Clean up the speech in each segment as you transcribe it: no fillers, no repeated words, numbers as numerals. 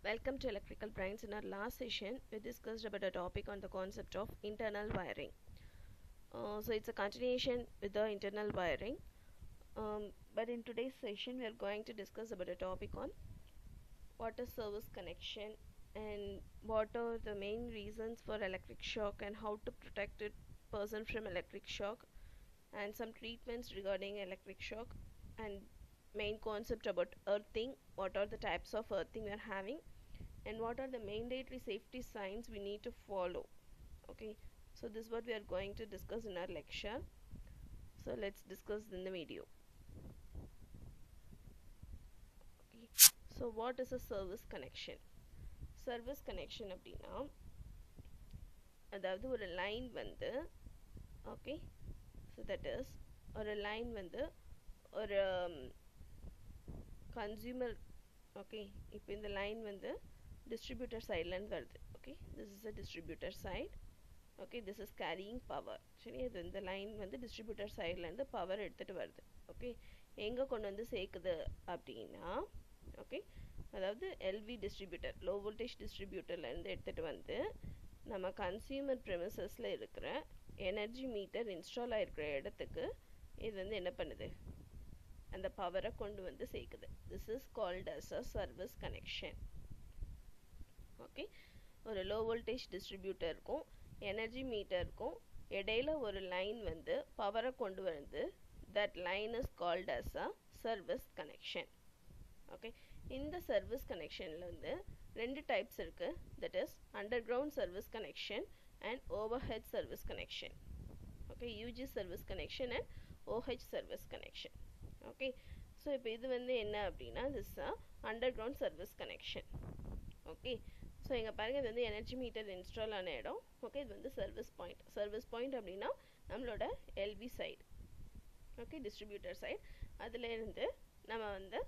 Welcome to Electrical Brains. In our last session, we discussed about a topic on the concept of internal wiring. So it's a continuation with the internal wiring. But in today's session, we are going to discuss about a topic on what is service connection and what are the main reasons for electric shock and how to protect a person from electric shock, and some treatments regarding electric shock, and main concept about earthing, what are the types of earthing we are having, and what are the mandatory safety signs we need to follow. Okay, so this is what we are going to discuss in our lecture. So let's discuss in the video. Okay, so what is a service connection? Service connection அப்படின்னா அதாவது ஒரு line வந்து okay so that is ஒரு line வந்து ஒரு consumer okay இப்போ இந்த line வந்து distributor side லேருந்து வருது. Okay this is a distributor side. Okay this is carrying power. சரி, இது இந்த லைன் வந்து distributor side லேருந்து பவர் எடுத்துகிட்டு வருது. ஓகே எங்கே கொண்டு வந்து சேர்க்குது அப்படின்னா ஓகே அதாவது எல்வி டிஸ்ட்ரிபியூட்டர் லோ வோல்டேஜ் டிஸ்ட்ரிபியூட்டர்லேருந்து எடுத்துகிட்டு வந்து நம்ம கன்சியூமர் ப்ரெமிசஸில் இருக்கிற எனர்ஜி மீட்டர் இன்ஸ்டால் ஆகிருக்கிற இடத்துக்கு இது வந்து என்ன பண்ணுது, அந்த பவரை கொண்டு வந்து சேர்க்குது. This is called as a service connection. Okay ஒரு லோ வோல்டேஜ் டிஸ்ட்ரிபியூட்டர் இருக்கும், எனர்ஜி மீட்டர் இருக்கும், இடையில ஒரு லைன் வந்து பவரை கொண்டு வந்து that line is called as a service connection. Okay இந்த சர்வீஸ் கனெக்ஷனில் வந்து ரெண்டு டைப்ஸ் இருக்குது. That is underground service connection and overhead service connection. Okay UG service connection and OH service connection. Okay so இப்போ இது வந்து என்ன அப்படின்னா this under ground service connection. Okay so இங்கே பாருங்கள், இது வந்து எனர்ஜி மீட்டர் இன்ஸ்டால் ஆன இடம். ஓகே இது வந்து சர்வீஸ் பாயிண்ட். சர்வீஸ் பாயிண்ட் அப்படின்னா நம்மளோட LV side, okay distributor side, அதுலேருந்து நம்ம வந்து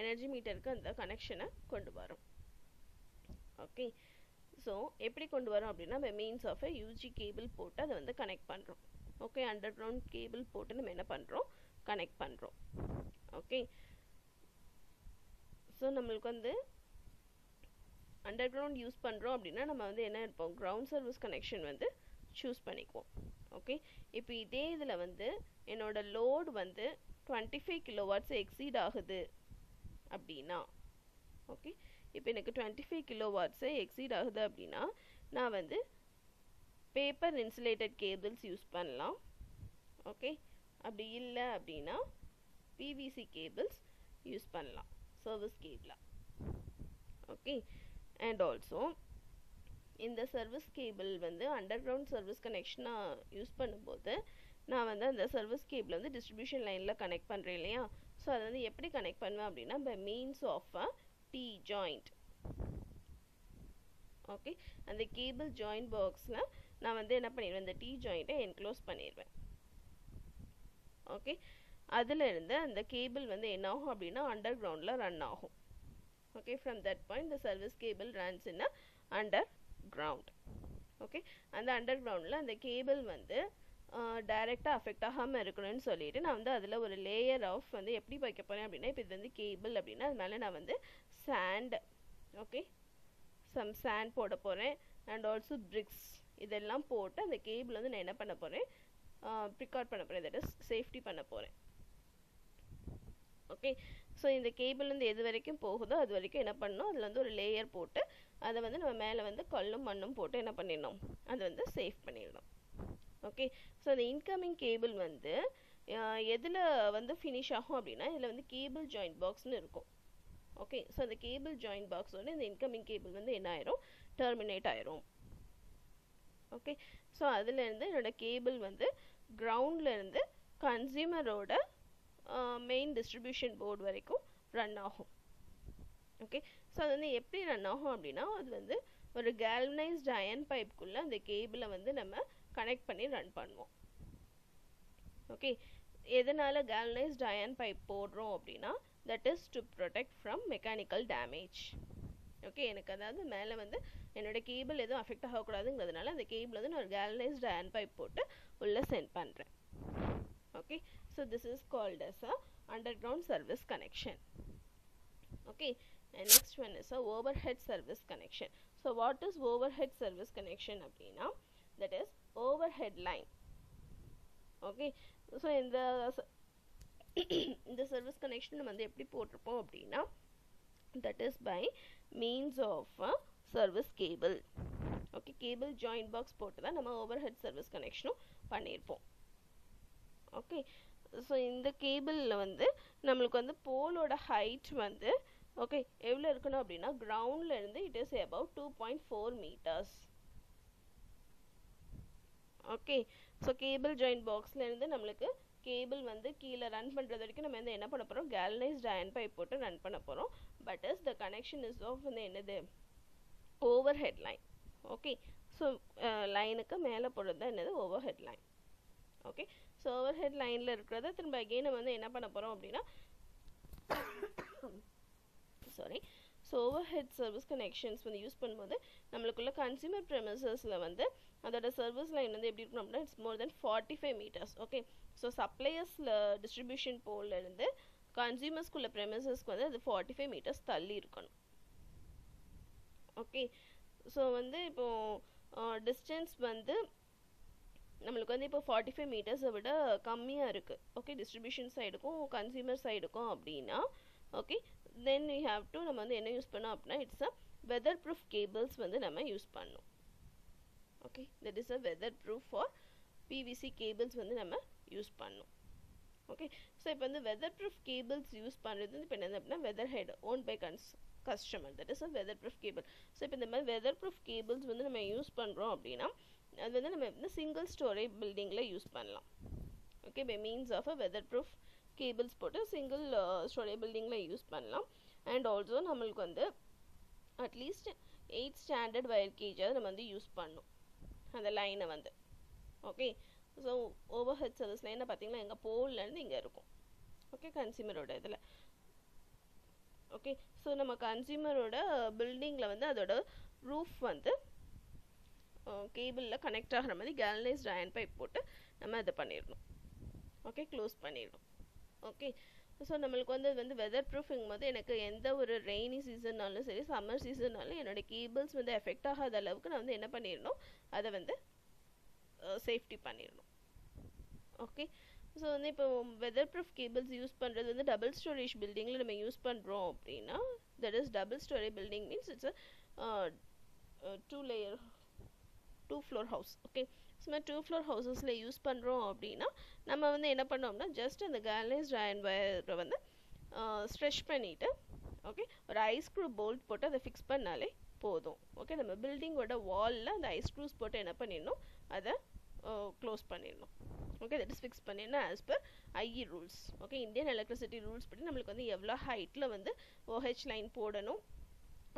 எனர்ஜி மீட்டருக்கு அந்த கனெக்ஷனை கொண்டு வரோம். ஓகே ஸோ எப்படி கொண்டு வரோம் அப்படின்னா by means of a UG cable போட்டு அதை வந்து கனெக்ட் பண்ணுறோம். ஓகே அண்டர் கிரவுண்ட் கேபிள் போட்டு நம்ம என்ன பண்ணுறோம், கனெக்ட் பண்ணுறோம். ஓகே ஸோ நம்மளுக்கு வந்து அண்டர் கிரவுண்ட் யூஸ் பண்ணுறோம் அப்படின்னா நம்ம வந்து என்ன இருப்போம், கிரவுண்ட் சர்வீஸ் கனெக்ஷன் வந்து சூஸ் பண்ணிக்குவோம். ஓகே இப்போ இதே இதில் வந்து என்னோட லோடு வந்து 25 கிலோவாட்ஸ் எக்ஸீட் ஆகுது அப்படின்னா, ஓகே இப்போ எனக்கு 25 கிலோவாட்ஸு எக்ஸீட் ஆகுது அப்படின்னா நான் வந்து பேப்பர் இன்சுலேட்டட் கேபிள்ஸ் யூஸ் பண்ணலாம். ஓகே அப்படி இல்லை அப்படின்னா பிவிசி கேபிள்ஸ் யூஸ் பண்ணலாம் சர்வீஸ் கேபிளாக. ஓகே அண்ட் ஆல்சோ இந்த சர்வீஸ் கேபிள் வந்து அண்டர் கிரவுண்ட் சர்வீஸ் கனெக்ஷனாக யூஸ் பண்ணும்போது நான் வந்து அந்த சர்வீஸ் கேபிள் வந்து டிஸ்ட்ரிபியூஷன் லைனில் கனெக்ட் பண்ணுறேன் இல்லையா. ஸோ அதை வந்து எப்படி கனெக்ட் பண்ணுவேன் அப்படின்னா by means of a T joint. Okay அந்த கேபிள் ஜாயிண்ட் பாக்ஸில் நான் வந்து என்ன பண்ணிடுவேன், இந்த டி ஜாயிண்ட்டை என்க்ளோஸ் பண்ணிடுவேன். ஓகே அதிலிருந்து அந்த கேபிள் வந்து என்ன ஆகும் அப்படின்னா அண்டர் கிரவுண்டில் ரன் ஆகும். Okay from that point the service cable runs in under ground. Okay அந்த அண்டர் கிரவுண்டில் அந்த கேபிள் வந்து டைரெக்டாக அஃபெக்ட் ஆகாமல் இருக்கணும்னு சொல்லிட்டு நான் வந்து அதில் ஒரு லேயர் ஆஃப் வந்து எப்படி வைக்க போகிறேன் அப்படின்னா, இப்போ இது வந்து கேபிள் அப்படின்னா அது மேலே நான் வந்து சாண்ட், ஓகே சம் சாண்ட் போட போகிறேன் அண்ட் ஆல்சோ பிரிக்ஸ் இதெல்லாம் போட்டு அந்த கேபிள் வந்து நான் என்ன பண்ண போகிறேன், ப்ரிகார்ட் பண்ண போகிறேன், தட் இஸ் சேஃப்டி பண்ண போகிறேன். ஓகே ஸோ இந்த கேபிள் வந்து எது வரைக்கும் போகுதோ அது வரைக்கும் என்ன பண்ணணும், அதில் வந்து ஒரு லேயர் போட்டு அதை வந்து நம்ம மேலே வந்து கல்லும் மண்ணும் போட்டு என்ன பண்ணிடணும், அதை வந்து சேஃப் பண்ணிடணும். ஓகே ஸோ அந்த இன்கமிங் கேபிள் வந்து எதில் வந்து ஃபினிஷ் ஆகும் அப்படின்னா இதில் வந்து கேபிள் ஜாயிண்ட் பாக்ஸ்னு இருக்கும். ஓகே ஸோ அந்த கேபிள் ஜாயிண்ட் பாக்ஸோட இந்த இன்கமிங் கேபிள் வந்து என்ன ஆயிரும், டெர்மினேட் ஆயிரும். ஓகே ஸோ அதுலேருந்து என்னோடய கேபிள் வந்து கிரவுண்ட்லேருந்து கன்சியூமரோட மெயின் டிஸ்ட்ரிபியூஷன் போர்டு வரைக்கும் ரன் ஆகும். ஓகே ஸோ அது வந்து எப்படி ரன் ஆகும் அப்படின்னா அது வந்து ஒரு கேல்வனைஸ்ட் அயன் பைப்புக்குள்ளே அந்த கேபிளை வந்து நம்ம கனெக்ட் பண்ணி ரன் பண்ணுவோம். ஓகே எதனால் கேல்வனைஸ்ட் அயன் பைப் போடுறோம் அப்படின்னா that is to protect from mechanical damage. Okay எனக்கு அதாவது மேலே வந்து என்னோடய கேபிள் எதுவும் அஃபெக்ட் ஆகக்கூடாதுங்கிறதுனால அந்த கேபிள் வந்து நான் ஒரு கேல்வனைஸ்ட் அயன் பைப் போட்டு உள்ளே சென்ட் பண்ணுறேன். Okay so this is called as a underground service connection. Okay and next one is a overhead service connection. So what is overhead service connection அப்படினா, that is overhead line. Okay, so இந்த service connection நம்ம வந்து எப்படி போட்டிருப்போம் அப்படினா, that is by means of a service cable. Okay, cable joint box போட்டு தான் நம்ம overhead service connection பண்ணியிருப்போம். Okay, so இந்த கேபிளில் வந்து நம்மளுக்கு வந்து போலோட ஹைட் வந்து ஓகே எவ்வளோ இருக்கணும் அப்படின்னா கிரவுண்டில் இருந்து it is about 2.4 meters. Okay, so cable joint பாக்ஸில் இருந்து நம்மளுக்கு கேபிள் வந்து கீழே ரன் பண்ணுறது வரைக்கும் நம்ம வந்து என்ன பண்ண போகிறோம், கேல்வனைஸ்ட் அயர்ன் பைப் போட்டு ரன் பண்ண போகிறோம். But is the connection is of வந்து என்னது, overhead line. Okay, so லைனுக்கு மேலே போடுறது தான் என்னது, overhead line. Okay, so overhead லைனில் இருக்கிறத திரும்ப அகெயின் நம்ம வந்து என்ன பண்ண போகிறோம் அப்படின்னா sorry, so overhead service connections வந்து யூஸ் பண்ணும்போது நம்மளுக்குள்ள கன்சியூமர் ப்ரெமிசஸில் வந்து அதோட சர்வீஸ் லைன் வந்து எப்படி இருக்கணும் அப்படின்னா it's more than 45 meters. Okay, so சப்ளையர்ஸில் டிஸ்ட்ரிபியூஷன் போல்லேருந்து கன்சியூமர்ஸ்குள்ள ப்ரெமிசஸ்க்கு வந்து அது 45 meters தள்ளி இருக்கணும். ஓகே, ஸோ வந்து இப்போது டிஸ்டன்ஸ் வந்து நம்மளுக்கு வந்து இப்போ 45 meters விட கம்மியாக இருக்குது. ஓகே, டிஸ்ட்ரிபியூஷன் சைடுக்கும் கன்சியூமர் சைடுக்கும் அப்படின்னா okay then we have to நம்ம வந்து என்ன யூஸ் பண்ணோம் அப்படின்னா it's a weather proof cables வந்து நம்ம யூஸ் பண்ணோம். Okay, that is a weather proof for PVC cables வந்து நம்ம யூஸ் பண்ணோம். ஓகே, ஸோ இப்போ வந்து வெதர் ப்ரூஃப் கேபிள்ஸ் யூஸ் பண்ணுறது வந்து இப்போ என்ன அப்படின்னா weather head own by customer, that is a weather proof cable. So இப்போ இந்த மாதிரி வெதர் ப்ரூஃப் கேபிள்ஸ் வந்து நம்ம யூஸ் பண்ணுறோம் அப்படின்னா அது வந்து நம்ம வந்து சிங்கிள் ஸ்டோரேஜ் பில்டிங்கில் யூஸ் பண்ணலாம். Okay, by means of a weather proof cables போட்டு சிங்கிள் ஸ்டோரேஜ் பில்டிங்கில் யூஸ் பண்ணலாம். அண்ட் ஆல்சோ நம்மளுக்கு வந்து அட்லீஸ்ட் 8 ஸ்டாண்டர்ட் வயர் கேஜாவது நம்ம வந்து யூஸ் பண்ணணும் அந்த லைனை வந்து. Okay, so overhead service லைனை பார்த்தீங்கன்னா எங்கள் போல்லேருந்து இங்கே இருக்கும். ஓகே, கன்சியூமரோட இதில். ஓகே, ஸோ நம்ம கன்சியூமரோட பில்டிங்கில் வந்து அதோட ரூஃப் வந்து கேபிளில் கனெக்ட் ஆகிற மாதிரி கேல்வனைஸ்ட் அயர்ன் பைப் போட்டு நம்ம இதை பண்ணிடணும். ஓகே, க்ளோஸ் பண்ணிடணும். ஓகே, ஸோ நம்மளுக்கு வந்து வெதர் ப்ரூஃபிங் போது எனக்கு எந்த ஒரு ரெய்னி சீசன்னாலும் சரி சம்மர் சீசன்னாலும் என்னோடய கேபிள்ஸ் வந்து எஃபெக்ட் ஆகாத அளவுக்கு நான் வந்து என்ன பண்ணிடணும், அதை வந்து சேஃப்டி பண்ணிடணும். ஓகே, ஸோ வந்து இப்போ வெதர் ப்ரூஃப் கேபிள்ஸ் யூஸ் பண்ணுறது வந்து டபுள் ஸ்டோரேஜ் பில்டிங்கில் நம்ம யூஸ் பண்ணுறோம் அப்படின்னா that is double storage building means it's a 2 floor house. Okay, so 2 floor ஹவுசஸில் யூஸ் பண்ணுறோம் அப்படின்னா நம்ம வந்து என்ன பண்ணோம்னா ஜஸ்ட் அந்த கேல்வனைஸ்ட் அயர்ன் வயரை வந்து ஸ்ட்ரெச் பண்ணிவிட்டு ஓகே ஒரு ஐஸ் ஸ்க்ரூ போல்ட் போட்டு அதை ஃபிக்ஸ் பண்ணாலே போதும். ஓகே, நம்ம பில்டிங்கோட வாலில் அந்த ஐஸ் ஸ்க்ரூஸ் போட்டு என்ன பண்ணிடணும், அதை க்ளோஸ் பண்ணிடணும். ஓகே, தட் இஸ் ஃபிக்ஸ் பண்ணிடணும் as per IE rules. Okay, Indian electricity rules படி நம்மளுக்கு வந்து எவ்வளோ ஹைட்டில் வந்து ஓஹெச் லைன் போடணும்.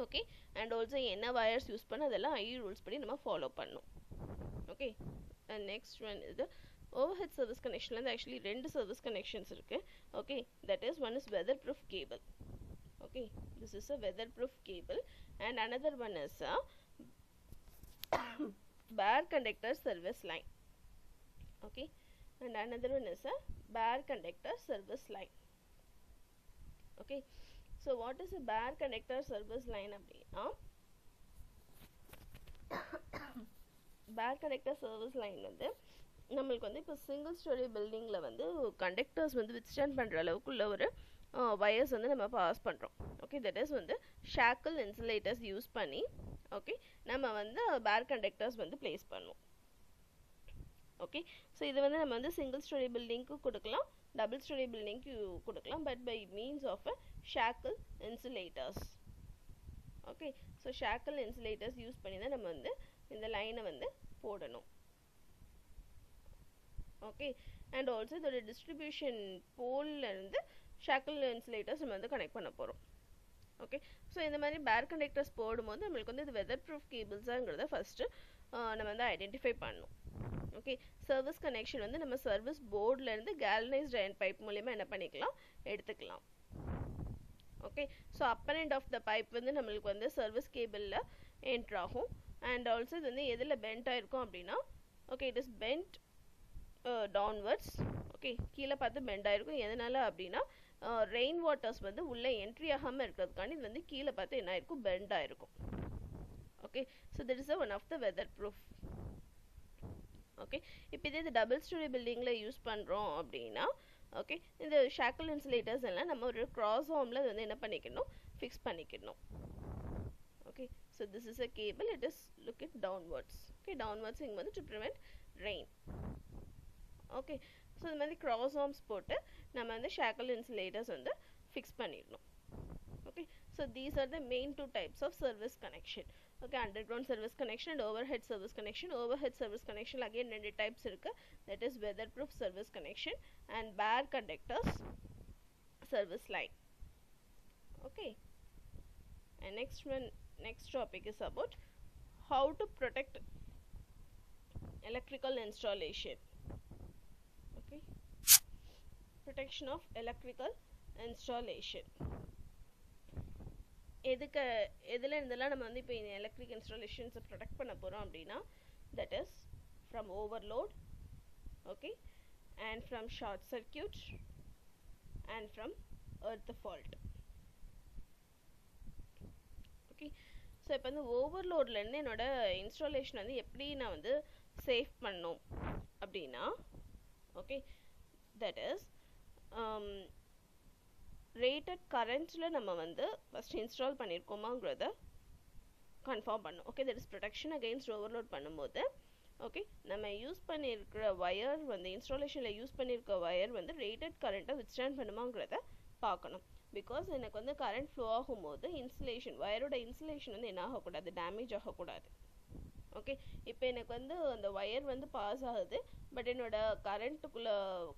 ஓகே, அண்ட் ஆல்சோ என்ன வயர்ஸ் யூஸ் பண்ண அதெல்லாம் ஐஇ ரூல்ஸ் படி நம்ம ஃபாலோ பண்ணணும். ஓகே, அண்ட் நெக்ஸ்ட் ஒன் இது ஓவர்ஹெட் சர்வீஸ் கனெக்ஷனில் வந்து ஆக்சுவலி 2 சர்வீஸ் கனெக்ஷன்ஸ் இருக்குது. Okay, that is one is weather proof cable. Okay, this is a weather proof cable and another one is a bare conductor service line. Okay, and another one is a bare conductor service line. Okay, so what is a bare conductor service line அப்படின்னா bare conductor service line வந்து நம்மளுக்கு வந்து இப்போ single story பில்டிங்கில் வந்து conductors வந்து withstand பண்ணுற அளவுக்கு உள்ள ஒரு வயர்ஸ் வந்து நம்ம பாஸ் பண்ணுறோம். ஓகே, தட் இஸ் வந்து ஷாக்கிள் இன்சுலேட்டர்ஸ் யூஸ் பண்ணி ஓகே நம்ம வந்து பேர் கண்டக்டர்ஸ் வந்து பிளேஸ் பண்ணுவோம். ஓகே, ஸோ இது வந்து நம்ம வந்து சிங்கிள் ஸ்டோரி பில்டிங்க்கு கொடுக்கலாம், டபுள் ஸ்டோரி பில்டிங்க்கு கொடுக்கலாம், but by means of a shackle insulators. Okay, so shackle insulators use பண்ணி தான் நம்ம வந்து இந்த லைனை வந்து போடணும். ஓகே, அண்ட் ஆல்சோ இதோட டிஸ்ட்ரிபியூஷன் போல்லேருந்து ஷாக்கிள் இன்சுலேட்டர்ஸ் நம்ம வந்து கனெக்ட் பண்ண போகிறோம். ஓகே, ஸோ இந்த மாதிரி பேர் கண்டக்டர்ஸ் போடும்போது நம்மளுக்கு வந்து இது வெதர் ப்ரூஃப் கேபிள்ஸாங்கிறத ஃபஸ்ட்டு நம்ம வந்து ஐடென்டிஃபை பண்ணணும். ஓகே, சர்வீஸ் கனெக்ஷன் வந்து நம்ம சர்வீஸ் போர்ட்லேருந்து கேல்வனைஸ்ட் அயர்ன் பைப் மூலமா என்ன பண்ணிக்கலாம், எடுத்துக்கலாம். Okay, so upper end of the pipe வந்து நம்மளுக்கு வந்து சர்வீஸ் கேபிளில் என்ட்ரு ஆகும். அண்ட் ஆல்சோ இது வந்து எதில் பெண்ட் ஆகிருக்கும் அப்படின்னா okay it is bend downwards. Okay, கீழே பார்த்து பெண்ட் ஆகிருக்கும். எதனால் அப்படின்னா ரெயின் வாட்டர்ஸ் வந்து உள்ளே என்ட்ரி ஆகாமல் இருக்கிறதுக்காண்டி இது வந்து கீழே பார்த்து என்ன ஆயிருக்கும், பெண்ட் ஆயிருக்கும். Okay, so that is one of the weather proof. Okay, இப்போ இதே இது டபுள் ஸ்டோரி பில்டிங்கில் யூஸ் பண்ணுறோம் அப்படின்னா ஓகே, இந்த ஷாக்கிள் இன்சுலேட்டர்ஸ் எல்லாம் நம்ம ஒரு கிராஸ் ஆர்மில் வந்து என்ன பண்ணிக்கணும், ஃபிக்ஸ் பண்ணிக்கணும். Okay, so this is a cable, it is look it downwards. Okay, downwards இங்கே வந்து to prevent rain. Okay, so இந்த மாதிரி கிராஸ் ஆர்ம்ஸ் போட்டு நம்ம வந்து ஷாக்கிள் இன்சுலேட்டர்ஸ் வந்து ஃபிக்ஸ் பண்ணிடணும். Okay, so these are the main two types of service connection. Okay, underground service connection and overhead service connection. Overhead service connection again two types irukku, that is weatherproof service connection and bare conductors service line. Okay, and next topic is about how to protect electrical installation. Okay, protection of electrical installation. எதில் இருந்தெல்லாம் நம்ம வந்து இப்போ electric இன்ஸ்டாலேஷன்ஸை protect பண்ண போகிறோம் அப்படின்னா, that is from overload, okay, and from short circuit and from earth fault. Okay, so இப்போ வந்து ஓவர்லோட்லேருந்து என்னோட இன்ஸ்டாலேஷன் வந்து எப்படி நான் வந்து சேவ் பண்ணணும் அப்படின்னா, ஓகே, தட் இஸ் ரேட்டட் கரண்ட்டில் நம்ம வந்து ஃபஸ்ட் இன்ஸ்டால் பண்ணியிருக்கோமாங்கிறத கன்ஃபார்ம் பண்ணணும். Okay, that is protection against overload பண்ணும்போது ஓகே, நம்ம யூஸ் பண்ணியிருக்கிற வயர் வந்து இன்ஸ்டாலேஷனில் யூஸ் பண்ணியிருக்க வயர் வந்து ரேட்டட் கரண்ட்டை வித்ஸ்டாண்ட் பண்ணுமாங்கிறத பார்க்கணும். பிகாஸ் எனக்கு வந்து கரண்ட் ஃப்ளோ ஆகும்போது இன்சுலேஷன் வயரோட இன்சுலேஷன் வந்து என்ன ஆகக்கூடாது, டேமேஜ் ஆகக்கூடாது. ஓகே, இப்போ எனக்கு வந்து அந்த வயர் வந்து பாஸ் ஆகுது, பட் என்னோட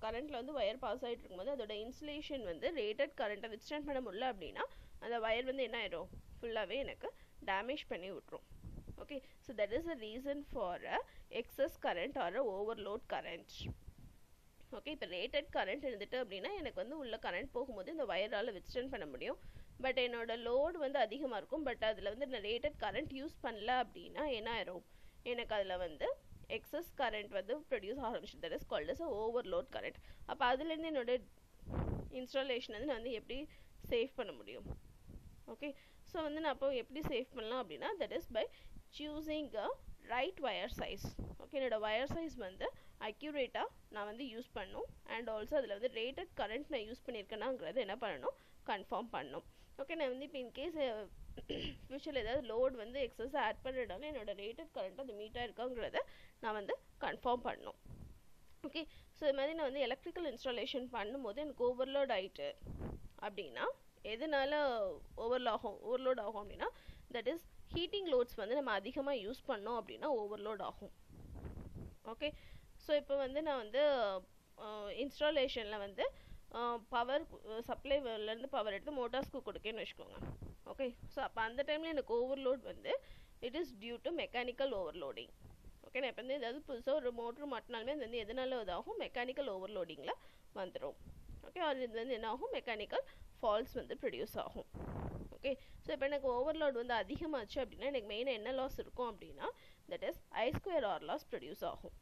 கரண்ட்டில் வந்து வயர் பாஸ் ஆகிட்டு இருக்கும்போது அதோட இன்சுலேஷன் வந்து ரேட்டட் கரண்ட்டை வித்ஸ்டாண்ட் பண்ண முடியல அப்படின்னா அந்த வயர் வந்து என்ன ஆயிடும், ஃபுல்லாகவே எனக்கு டேமேஜ் பண்ணி விட்ரும். Okay, so that is a reason for a excess current or a overload current. Okay, இப்போ ரேட்டட் கரண்ட் இருந்துட்டு அப்படின்னா எனக்கு வந்து உள்ள கரண்ட் போகும்போது இந்த வயரால் வித்ஸ்டாண்ட் பண்ண முடியும். பட் என்னோட லோடு வந்து அதிகமாக இருக்கும், பட் அதில் வந்து நான் ரேட்டட் கரண்ட் யூஸ் பண்ணல அப்படின்னா என்ன ஆயிரும், எனக்கு அதில் வந்து எக்ஸஸ் கரண்ட் வந்து ப்ரொடியூஸ் ஆரம்பிச்சு, that is called as a overload current. அப்போ அதுலேருந்து என்னோட இன்ஸ்டாலேஷன் வந்து நான் வந்து எப்படி சேவ் பண்ண முடியும்? ஓகே, ஸோ வந்து நான் அப்போ எப்படி சேவ் பண்ணலாம் அப்படின்னா, that is by choosing a right wire size. Okay, என்னோட வயர் சைஸ் வந்து அக்யூரேட்டாக நான் வந்து யூஸ் பண்ணணும். அண்ட் ஆல்சோ அதில் வந்து ரேட்டட் கரண்ட் நான் யூஸ் பண்ணியிருக்கேனாங்கிறது என்ன பண்ணணும், கன்ஃபார்ம் பண்ணணும். ஓகே, நான் வந்து இப்போ இன்கேஸ் ஃபியூச்சரில் ஏதாவது லோட் வந்து எக்ஸஸ் ஆட் பண்ணுறதால என்னோட ரேட்டட் கரண்ட் அது மீட்டாக இருக்காங்கிறத நான் வந்து கன்ஃபார்ம் பண்ணணும். ஓகே, ஸோ இது மாதிரி நான் வந்து எலக்ட்ரிக்கல் இன்ஸ்டாலேஷன் பண்ணும்போது எனக்கு ஓவர்லோட் ஆகிட்டு அப்படின்னா எதனால ஓவர்லோட் ஆகும் அப்படின்னா, தட் இஸ் ஹீட்டிங் லோட்ஸ் வந்து நம்ம அதிகமாக யூஸ் பண்ணோம் அப்படின்னா ஓவர்லோட் ஆகும். ஓகே, ஸோ இப்போ வந்து நான் வந்து இன்ஸ்டாலேஷனில் வந்து பவர் சப்ளைலேருந்து பவர் எடுத்து மோட்டார்ஸ்க்கு கொடுக்கேன்னு வச்சுக்கோங்க. ஓகே, ஸோ அப்போ அந்த டைமில் எனக்கு ஓவர்லோட் வந்து it is due to mechanical overloading. Okay, நான் இப்போ வந்து ஏதாவது புதுசாக ஒரு மோட்ரு மாட்டினாலுமே அது வந்து எதனால இதாகும், மெக்கானிக்கல் ஓவர்லோடிங்கில் வந்துடும். ஓகே, அது இது வந்து என்ன ஆகும், மெக்கானிக்கல் ஃபால்ட்ஸ் வந்து ப்ரொடியூஸ் ஆகும். ஓகே, ஸோ இப்போ எனக்கு ஓவர்லோட் வந்து அதிகமாச்சு அப்படின்னா எனக்கு மெயினாக என்ன லாஸ் இருக்கும் அப்படின்னா, that is I²R loss produce ஆகும்.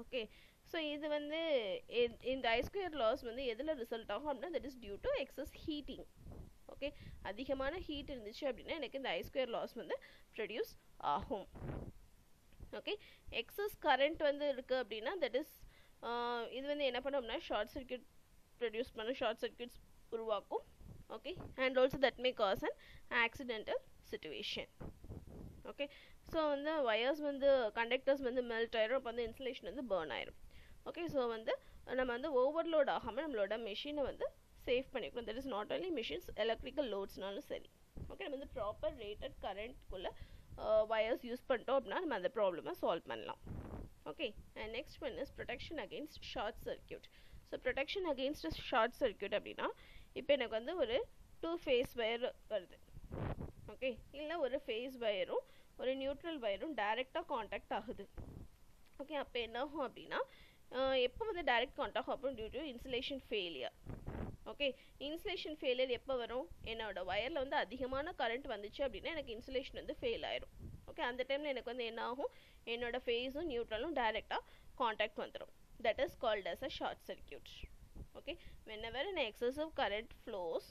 ஓகே, ஸோ இது வந்து இந்த I² லாஸ் வந்து எதில் ரிசல்ட் ஆகும் அப்படின்னா, that is due to excess heating. Okay, அதிகமான ஹீட் இருந்துச்சு அப்படின்னா எனக்கு இந்த I² லாஸ் வந்து ப்ரொடியூஸ் ஆகும். ஓகே, எக்ஸஸ் கரண்ட் வந்து இருக்குது அப்படின்னா தட் இஸ் இது வந்து என்ன பண்ணோம்னா ஷார்ட் சர்க்யூட் ப்ரொடியூஸ் பண்ண, ஷார்ட் சர்க்யூட்ஸ் உருவாக்கும். Okay, and also that may cos an accidental situation. Okay, so வந்து வயர்ஸ் வந்து கண்டக்டர்ஸ் வந்து மெல்ட் ஆயிரும், அப்போ வந்து இன்சுலேஷன் வந்து பர்ன் ஆயிரும். ஓகே, ஸோ வந்து நம்ம வந்து ஓவர்லோட் ஆகாமல் நம்மளோட மெஷினை வந்து சேவ் பண்ணிக்கணும். That is not only machines, electrical லோட்ஸ்னாலும் சரி. ஓகே, நம்ம வந்து ப்ராப்பர் ரேட்டட் கரண்ட்குள்ளே wires யூஸ் பண்ணிட்டோம் அப்படின்னா நம்ம அந்த ப்ராப்ளமை சால்வ் பண்ணலாம். Okay, and next one is protection against short circuit. So protection against short circuit அப்படின்னா, இப்போ எனக்கு வந்து ஒரு 2 phase வயர் வருது. ஓகே, இல்லை ஒரு ஃபேஸ் வயரும் ஒரு நியூட்ரல் வயரும் டைரெக்டாக காண்டாக்ட் ஆகுது. ஓகே, அப்போ என்ன ஆகும் அப்படின்னா, எப்போ வந்து டைரக்ட் காண்டாக்ட் ஆகும், due to insulation failure. Okay, insulation failure எப்போ வரும், என்னோட வயரில் வந்து அதிகமான கரண்ட் வந்துச்சு அப்படின்னா எனக்கு இன்சுலேஷன் வந்து ஃபெயில் ஆயிரும். ஓகே, அந்த டைமில் எனக்கு வந்து என்ன ஆகும், என்னோட ஃபேஸும் நியூட்ரலும் டைரெக்டாக காண்டாக்ட் வந்துடும். That is called as a short circuit. Okay, whenever an excessive current flows,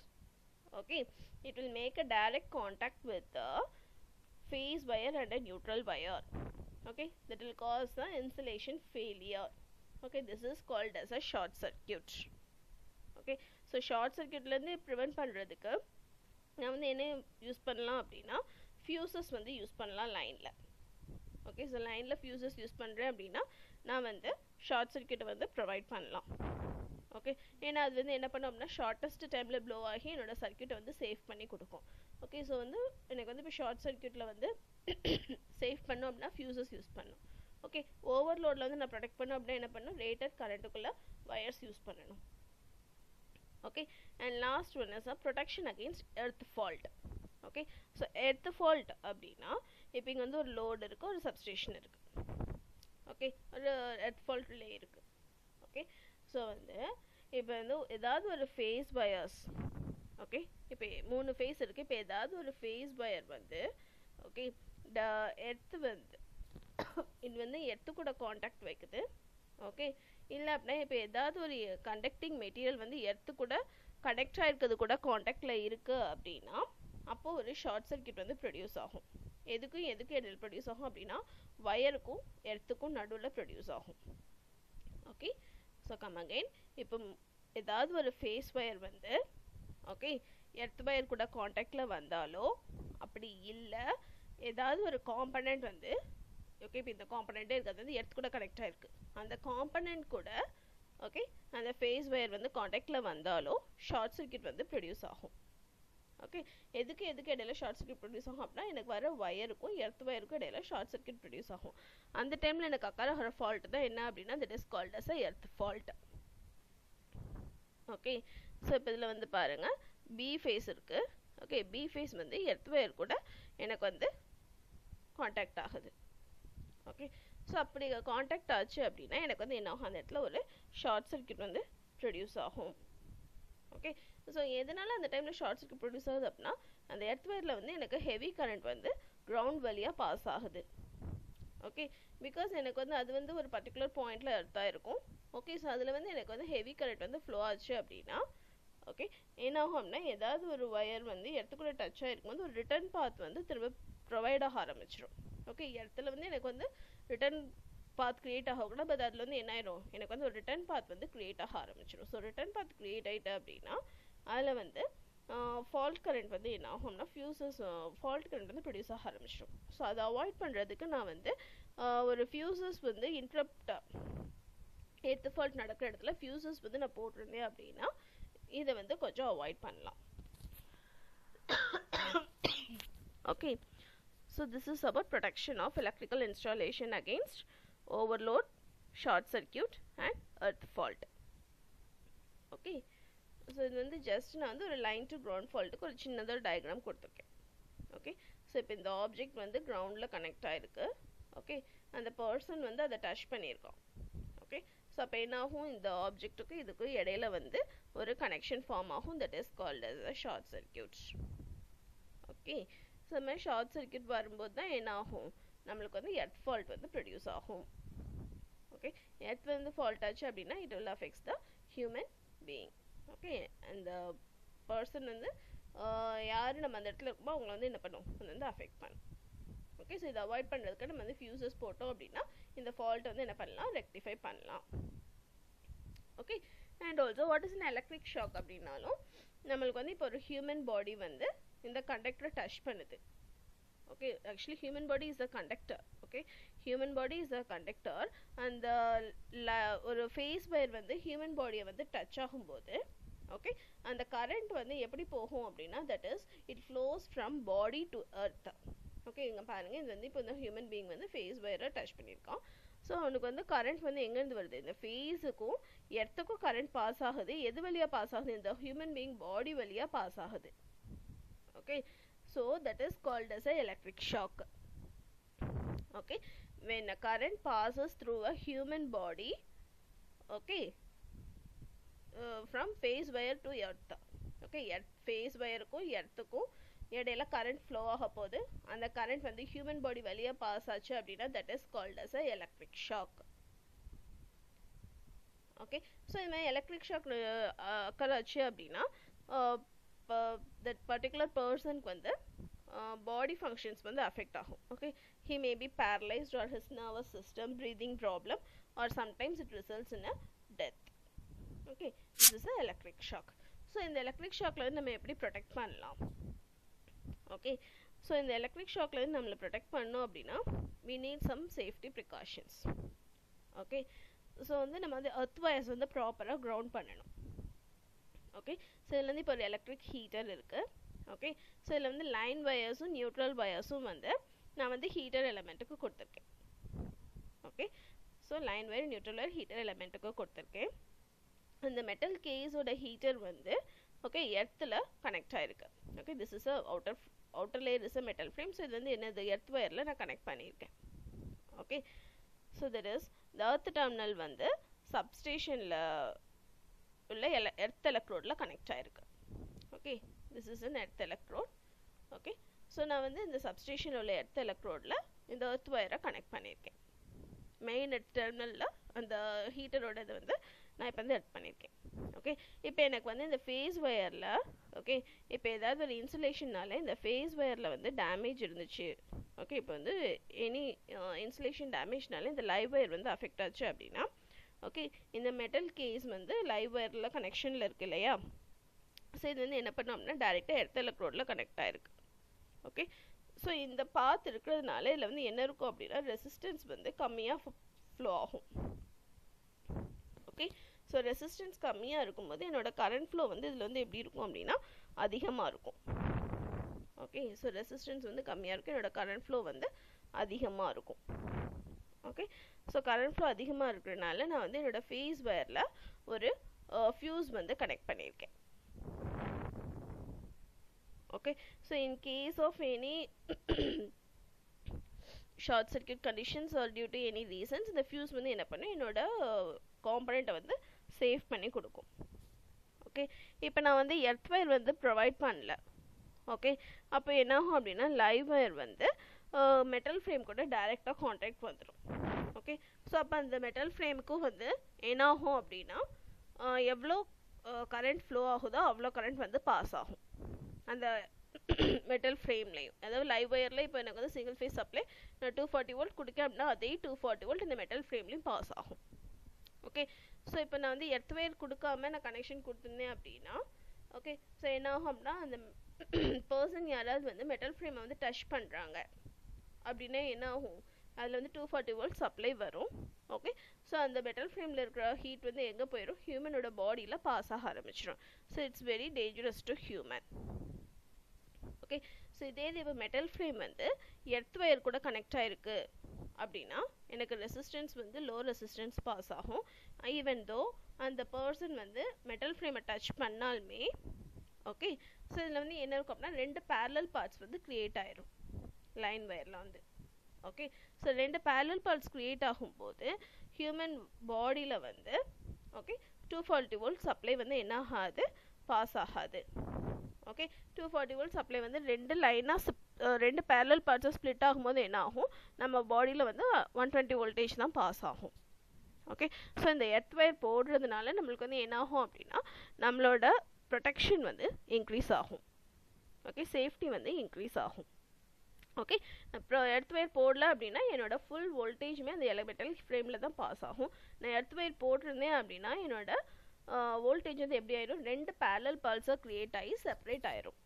okay, it will make a direct contact with the phase wire and a neutral wire. Okay, that will cause the insulation failure. Okay, this is called as a short circuit. Okay, so short circuit la irundhu prevent பண்றதுக்கு நான் வந்து என்ன use பண்ணலாம் அப்படின்னா fuses வந்து use பண்ணலாம் லைனில். Okay, so லைனில் ஃபியூசஸ் யூஸ் பண்ணுறேன் அப்படின்னா நான் வந்து ஷார்ட் சர்க்கியூட்டை வந்து ப்ரொவைட் பண்ணலாம். ஓகே, ஏன்னா அது வந்து என்ன பண்ணோம் அப்படின்னா ஷார்ட்டஸ்ட் டைமில் ப்ளோ ஆகி என்னோடய சர்க்கியூட்டை வந்து சேவ் பண்ணி கொடுக்கும். ஓகே, ஸோ வந்து எனக்கு வந்து இப்போ ஷார்ட் சர்க்கியூட்டில் வந்து சேவ் பண்ணோம் அப்படின்னா ஃபியூசஸ் யூஸ் பண்ணும். ஓகே, ஓவர்லோடில் வந்து நான் ப்ரொடெக்ட் பண்ணோம் அப்படின்னா என்ன பண்ணணும், ரேட்டட் கரண்ட்டுக்குள்ளே வயர்ஸ் யூஸ் பண்ணணும். Okay, and last one is a protection against earth fault. Okay, so earth fault அப்படின்னா இப்போ இங்கே வந்து ஒரு லோடு இருக்குது, ஒரு சப்ஸ்டேஷன் இருக்குது. ஓகே, ஒரு எர்த் ஃபால்ட்லே இருக்குது. ஓகே, ஸோ வந்து இப்போ வந்து ஏதாவது ஒரு ஃபேஸ் வயர்ஸ், ஓகே, இப்போ 3 ஃபேஸ் இருக்குது. இப்போ ஏதாவது ஒரு ஃபேஸ் வயர் வந்து ஓகே எர்த்து வந்து இது வந்து எர்த்து கூட காண்டாக்ட் வைக்குது. ஓகே, இல்லை அப்படின்னா இப்போ ஏதாவது ஒரு கண்டக்டிங் மெட்டீரியல் வந்து எர்த்து கூட கனெக்ட் ஆகிருக்கிறது கூட காண்டாக்டில் இருக்குது அப்படின்னா அப்போது ஒரு ஷார்ட் சர்க்கியூட் வந்து ப்ரொடியூஸ் ஆகும். எதுக்கும் இடையில் ப்ரொடியூஸ் ஆகும் அப்படின்னா வயருக்கும் எர்த்துக்கும் நடுவில் ப்ரொடியூஸ் ஆகும். ஓகே, ஸோ கம் அகைன், இப்போ ஏதாவது ஒரு ஃபேஸ் வயர் வந்து ஓகே எர்த் வயர் கூட காண்டாக்டில் வந்தாலோ அப்படி இல்லை ஏதாவது ஒரு காம்பனண்ட் வந்து ஓகே இப்போ இந்த காம்பனண்ட்டே இருக்கிறது வந்து எர்த் கூட கனெக்ட் ஆகிருக்கு, அந்த காம்பனண்ட் கூட ஓகே அந்த ஃபேஸ் வயர் வந்து காண்டாக்டில் வந்தாலோ ஷார்ட் சர்க்கியூட் வந்து ப்ரொடியூஸ் ஆகும். ஓகே, எதுக்கு இடையில ஷார்ட் சர்க்கியூட் ப்ரொடியூஸ் ஆகும் அப்படின்னா எனக்கு வர வயருக்கும் எர்த் வயருக்கும் இடையில ஷார்ட் சர்க்கியூட் ப்ரொடியூஸ் ஆகும். அந்த டைமில் எனக்கு அக்கற ஃபால்ட் தான் என்ன அப்படின்னா that is called as a earth fault. Okay, so இப்போ இதில் வந்து பாருங்கள் பி ஃபேஸ் இருக்குது. ஓகே, பி ஃபேஸ் வந்து எர்த் வயர் கூட எனக்கு வந்து காண்டாக்ட் ஆகுது. ஓகே, ஸோ அப்படி காண்டாக்ட் ஆச்சு அப்படின்னா எனக்கு வந்து என்ன ஆகும், அந்த இடத்துல ஒரு ஷார்ட் சர்க்கியூட் வந்து ப்ரொடியூஸ் ஆகும். ஓகே, ஸோ எதனால் அந்த டைமில் ஷார்ட் சர்க்கியூட் ப்ரொடியூஸ் ஆகுது அப்படின்னா அந்த எர்த் வயரில் வந்து எனக்கு ஹெவி கரண்ட் வந்து கிரவுண்ட் வழியாக பாஸ் ஆகுது. ஓகே, பிகாஸ் எனக்கு வந்து அது வந்து ஒரு பர்டிகுலர் பாயிண்டில் எர்த்தாக இருக்கும். ஓகே, ஸோ அதில் வந்து எனக்கு வந்து ஹெவி கரண்ட் வந்து ஃப்ளோ ஆச்சு அப்படின்னா ஓகே என்ன ஆகும் அப்படின்னா ஏதாவது ஒரு வயர் வந்து எர்த்துக்குள்ளே டச் ஆகிருக்கும்போது ஒரு ரிட்டர்ன் பாத் வந்து திரும்ப ப்ரொவைட் ஆக ஆரம்பிச்சிடும். ஓகே, இடத்துல வந்து எனக்கு வந்து ரிட்டர்ன் பாத் கிரியேட் ஆகக்கூடாது, பட் அதில் வந்து என்ன ஆயிரும் எனக்கு வந்து ஒரு ரிட்டர்ன் பாத் வந்து கிரியேட் ஆக ஆரம்பிச்சிடும். ஸோ ரிட்டர்ன் பாத் கிரியேட் ஆகிட்டு அப்படின்னா அதில் வந்து ஃபால்ட் கரண்ட் வந்து என்ன ஆகும்னா ஃபியூசஸ் ஃபால்ட் கரண்ட் வந்து ப்ரொடியூஸ் ஆக ஆரம்பிச்சிடும். ஸோ அதை அவாய்ட் பண்ணுறதுக்கு நான் வந்து ஒரு ஃபியூசஸ் வந்து இன்ட்ரப்டாக எர்த் ஃபால்ட் நடக்கிற இடத்துல ஃபியூசஸ் வந்து நான் போட்டிருந்தேன் அப்படின்னா இதை வந்து கொஞ்சம் அவாய்ட் பண்ணலாம். Okay, so this is about protection of electrical installation against overload, short circuit and earth fault. Okay, so இது வந்து ஜஸ்ட் நான் வந்து ஒரு லைன் டு கிரவுண்ட் ஃபால்ட்டுக்கு ஒரு சின்னதாக ஒரு டயக்ராம் கொடுத்துருக்கேன். ஓகே, ஸோ இப்போ இந்த ஆப்ஜெக்ட் வந்து கிரவுண்டில் கனெக்ட் ஆகிருக்கு. ஓகே, அந்த பர்சன் வந்து அதை டச் பண்ணியிருக்கோம். ஓகே, ஸோ அப்போ என்ன ஆகும், இந்த ஆப்ஜெக்ட்டுக்கு இதுக்கு இடையில வந்து ஒரு கனெக்ஷன் ஃபார்ம் ஆகும், that is called as a short circuit. Okay, so இந்த மாதிரி ஷார்ட் சர்க்கியூட் வரும்போது தான் என்ன ஆகும், நம்மளுக்கு வந்து எர்த் ஃபால்ட் வந்து ப்ரொடியூஸ் ஆகும். ஓகே, எர்த் வந்து ஃபால்ட் ஆச்சு அப்படின்னா it will affects the human being. Okay, அந்த பர்சன் வந்து யார் நம்ம அந்த இடத்துல இருக்குமோ அவங்கள வந்து என்ன பண்ணும், அது வந்து அஃபெக்ட் பண்ணும். ஓகே, ஸோ இதை அவாய்ட் பண்ணுறதுக்கு நம்ம வந்து ஃபியூசஸ் போட்டோம் அப்படின்னா இந்த ஃபால்ட்டை வந்து என்ன பண்ணலாம், ரெக்டிஃபை பண்ணலாம். Okay, and also what is an electric shock அப்படின்னாலும் நம்மளுக்கு வந்து இப்போ ஒரு ஹியூமன் பாடி வந்து இந்த கண்டக்டரை டச் பண்ணுது. Okay, actually human body is a conductor. Okay, human body is a conductor. அந்த ஒரு ஃபேஸ் வயர் வந்து ஹியூமன் பாடியை வந்து டச் ஆகும்போது ஓகே அந்த கரண்ட் வந்து எப்படி போகும் அப்படின்னா that is it flows from body to earth. Okay, இங்கே பாருங்கள், இது வந்து இப்போ இந்த ஹியூமன் பீயிங் வந்து ஃபேஸ் வயரை டச் பண்ணியிருக்கான். ஸோ அவனுக்கு வந்து கரண்ட் வந்து எங்கேருந்து வருது, இந்த ஃபேஸுக்கும் எர்த்துக்கும் கரண்ட் பாஸ் ஆகுது. எது வழியாக பாஸ் ஆகுது, இந்த ஹியூமன் பீயிங் பாடி வழியாக பாஸ் ஆகுது. Okay, so that is called as a electric shock. Okay, when a current passes through a human body, okay, from phase wire to earth. Okay, phase wire ko earth ko இடையில current flow ஆக போகுது. அந்த current வந்து human body வழியாக pass ஆச்சு அப்படின்னா that is called as a electric shock. Okay so இது மாதிரி எலக்ட்ரிக் ஷாக் அக்கறாச்சு அப்படின்னா that particular personக்கு வந்து body functions வந்து affect ஆகும். Okay, he may be paralyzed or his nervous system, breathing problem, or sometimes it results in a death. Okay, this is a electric shock. So இந்த electric shockல வந்து நம்ம எப்படி protect பண்ணலாம்? Okay, so இந்த electric shockல வந்து நம்மள protect பண்ணணும் அப்படின்னா we need some safety precautions. Okay, so வந்து நம்ம வந்து earth wires வந்து ப்ராப்பராக ground பண்ணணும். ஓகே ஸோ இதில் வந்து இப்போ ஒரு எலக்ட்ரிக் ஹீட்டர் இருக்குது. ஓகே ஸோ இதில் வந்து லைன் வயர்ஸும் நியூட்ரல் வயர்ஸும் வந்து நான் வந்து ஹீட்டர் எலமெண்ட்டுக்கு கொடுத்துருக்கேன். Okay so line wire neutral wire heater எலமெண்ட்டுக்கு கொடுத்துருக்கேன். இந்த மெட்டல் கேஸோட ஹீட்டர் வந்து ஓகே எர்த்தில் கனெக்ட் ஆகிருக்கு. Okay this is a outer layer is a metal frame. So இது வந்து என்னது எர்த் வயரில் நான் கனெக்ட் பண்ணியிருக்கேன். Okay so that is the earth terminal வந்து சப்ஸ்டேஷனில் உள்ள எர்த் எலக்ட்ரோடில் கனெக்ட் ஆகிருக்கு. Okay this is an earth electrode. Okay so நான் வந்து இந்த சப்ஸ்டேஷன் உள்ள எர்த் எலக்ட்ரோடில் இந்த எர்த் வயரை கனெக்ட் பண்ணியிருக்கேன். மெயின் எர்த் டெர்மினலில் அந்த ஹீட்டரோட இது வந்து நான் இப்போ வந்து எர்த் பண்ணியிருக்கேன். ஓகே இப்போ எனக்கு வந்து இந்த ஃபேஸ் வயரில் ஓகே இப்போ ஏதாவது ஒரு இன்சுலேஷன்னால இந்த ஃபேஸ் வயரில் வந்து டேமேஜ் இருந்துச்சு. ஓகே இப்போ வந்து எனி இன்சுலேஷன் டேமேஜ்னால இந்த லைவ் வயர் வந்து அஃபெக்ட் ஆச்சு அப்படின்னா ஓகே இந்த மெட்டல் கேஸ் வந்து லைவ் வயரில் கனெக்ஷனில் இருக்குது இல்லையா? ஸோ இது வந்து என்ன பண்ணோம் அப்படின்னா டைரெக்டாக எர்த் எலக்ட்ரோடில் கனெக்ட் ஆகிருக்கு. ஓகே ஸோ இந்த பாத் இருக்கிறதுனால இதில் வந்து என்ன இருக்கும் அப்படின்னா ரெசிஸ்டன்ஸ் வந்து கம்மியாக ஃப்ளோ ஆகும். ஓகே ஸோ ரெசிஸ்டன்ஸ் கம்மியாக இருக்கும்போது என்னோட கரண்ட் ஃப்ளோ வந்து இதில் வந்து எப்படி இருக்கும் அப்படின்னா அதிகமாக இருக்கும். ஓகே ஸோ ரெசிஸ்டன்ஸ் வந்து கம்மியாக இருக்கும், என்னோட கரண்ட் ஃப்ளோ வந்து அதிகமாக இருக்கும். ஓகே ஸோ கரண்ட் ஃப்ளோ அதிகமாக இருக்கிறதுனால நான் வந்து என்னோட ஃபேஸ் வயரில் ஒரு ஃபியூஸ் வந்து கனெக்ட் பண்ணியிருக்கேன். Okay so in case of any short circuit conditions or due to any reasons இந்த ஃபியூஸ் வந்து என்ன பண்ணு என்னோட காம்பனண்ட்டை வந்து சேவ் பண்ணி கொடுக்கும். ஓகே இப்போ நான் வந்து எர்த் வயர் வந்து ப்ரொவைட் பண்ணல. ஓகே அப்போ என்னாகும் அப்படின்னா லைவ் வயர் வந்து மெட்டல் ஃப்ரேம் கூட டைரெக்டாக கான்டாக்ட் வந்துடும். ஓகே ஸோ அப்போ அந்த மெட்டல் ஃப்ரேமுக்கும் வந்து என்னாகும் அப்படின்னா எவ்வளோ கரண்ட் ஃப்ளோ ஆகுதோ அவ்வளோ கரண்ட் வந்து பாஸ் ஆகும் அந்த மெட்டல் ஃப்ரேம்லையும். அதாவது லைவ் வயரில் இப்போ எனக்கு வந்து சிங்கிள் ஃபேஸ் சப்ளை நான் 240 வோல்ட் கொடுக்கேன் அப்படின்னா அதே 240 வோல்ட் இந்த மெட்டல் ஃப்ரேம்லையும் பாஸ் ஆகும். ஓகே ஸோ இப்போ நான் வந்து எர்த் வயர் கொடுக்காம நான் கனெக்ஷன் கொடுத்துருந்தேன் அப்படின்னா ஓகே ஸோ என்ன ஆகும் அப்படின்னா அந்த பர்சன் யாராவது வந்து மெட்டல் ஃப்ரேமை வந்து டச் பண்ணுறாங்க அப்படின்னா என்ன ஆகும் அதில் வந்து 240 வோல்ட் சப்ளை வரும். ஓகே ஸோ அந்த மெட்டல் ஃப்ரேமில் இருக்கிற ஹீட் வந்து எங்கே போயிடும் ஹியூமனோட பாடியில் பாஸ் ஆக ஆரம்பிச்சிடும். So it's very dangerous to human. Okay so இதே இப்போ மெட்டல் ஃப்ரேம் வந்து எர்த் வயர் கூட கனெக்ட் ஆகிருக்கு அப்படின்னா எனக்கு ரெசிஸ்டன்ஸ் வந்து லோ ரெசிஸ்டன்ஸ் பாஸ் ஆகும். ஈவன் தோ அந்த பர்சன் வந்து மெட்டல் ஃப்ரேமை டச் பண்ணாலுமே ஓகே ஸோ இதில் வந்து என்ன இருக்கும் அப்படின்னா 2 parallel பார்ட்ஸ் வந்து க்ரியேட் ஆயிரும் லைன் வயரில் வந்து. Okay so 2 parallel parts create ஆகும்போது ஹியூமன் பாடியில் வந்து ஓகே 240 வோல்ட் சப்ளை வந்து என்ன ஆகாது பாஸ் ஆகாது. ஓகே 240 வோல்ட் சப்ளை வந்து 2 லைனாக 2 parallel பார்ட்ஸாக ஸ்ப்ளிட் ஆகும்போது என்ன ஆகும் நம்ம பாடியில் வந்து 120 வோல்டேஜ் தான் பாஸ் ஆகும். ஓகே ஸோ இந்த எர்த் வயர் போடுறதுனால நம்மளுக்கு வந்து என்ன ஆகும் அப்படின்னா நம்மளோட ப்ரொடெக்ஷன் வந்து இன்க்ரீஸ் ஆகும். ஓகே சேஃப்டி வந்து இன்க்ரீஸ் ஆகும். ஓகே அப்புறம் எர்த் வயர் போடல அப்படின்னா என்னோட ஃபுல் வோல்டேஜுமே அந்த மெட்டல் ஃப்ரேமில் தான் பாஸ் ஆகும். நான் எர்த் வயர் போட்டிருந்தேன் அப்படின்னா என்னோட வோல்டேஜ் வந்து எப்படி ஆயிரும் 2 parallel பார்ட்ஸாக க்ரியேட் ஆகி செப்பரேட் ஆயிரும்.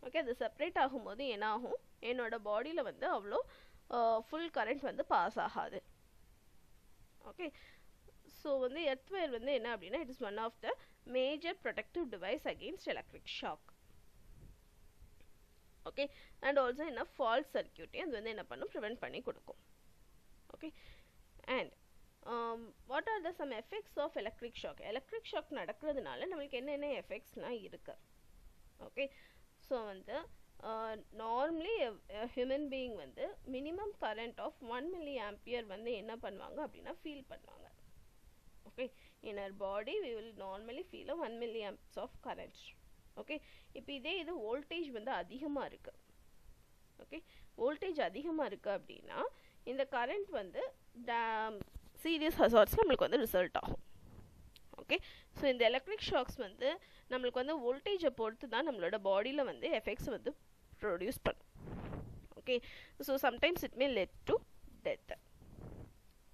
ஓகே அது செப்பரேட் ஆகும்போது என்ன ஆகும் என்னோட பாடியில் வந்து அவ்வளோ ஃபுல் கரண்ட் வந்து பாஸ் ஆகாது. ஓகே ஸோ வந்து எர்த் வயர் வந்து என்ன அப்படின்னா it is one of the major protective device against electric shock. Okay and also என்ன ஃபால்ஸ் சர்க்யூட்டையும் அது வந்து என்ன பண்ணும் ப்ரிவென்ட் பண்ணி கொடுக்கும். Okay and what are the some effects of electric shock? Electric shock நடக்கிறதுனால நம்மளுக்கு என்னென்ன எஃபெக்ட்ஸ்லாம் இருக்கு? ஓகே ஸோ வந்து நார்மலி ஹியூமன் பீயிங் வந்து மினிமம் கரண்ட் ஆஃப் 1 mA வந்து என்ன பண்ணுவாங்க அப்படின்னா ஃபீல் பண்ணுவாங்க. Okay in our body we will normally feel a 1 mA of current. Okay இப்போ இதே இது வோல்டேஜ் வந்து அதிகமாக இருக்கு. ஓகே வோல்டேஜ் அதிகமாக இருக்கு அப்படின்னா இந்த கரண்ட் வந்து சீரியஸ் ஹசார்ட்ஸ் நம்மளுக்கு வந்து ரிசல்ட் ஆகும். ஓகே. ஸோ இந்த எலக்ட்ரிக் ஷாக்ஸ் வந்து நம்மளுக்கு வந்து வோல்டேஜை பொறுத்து தான் நம்மளோட பாடியில் வந்து எஃபெக்ட்ஸ் வந்து ப்ரொடியூஸ் பண்ணும். Okay. So sometimes it may led to death.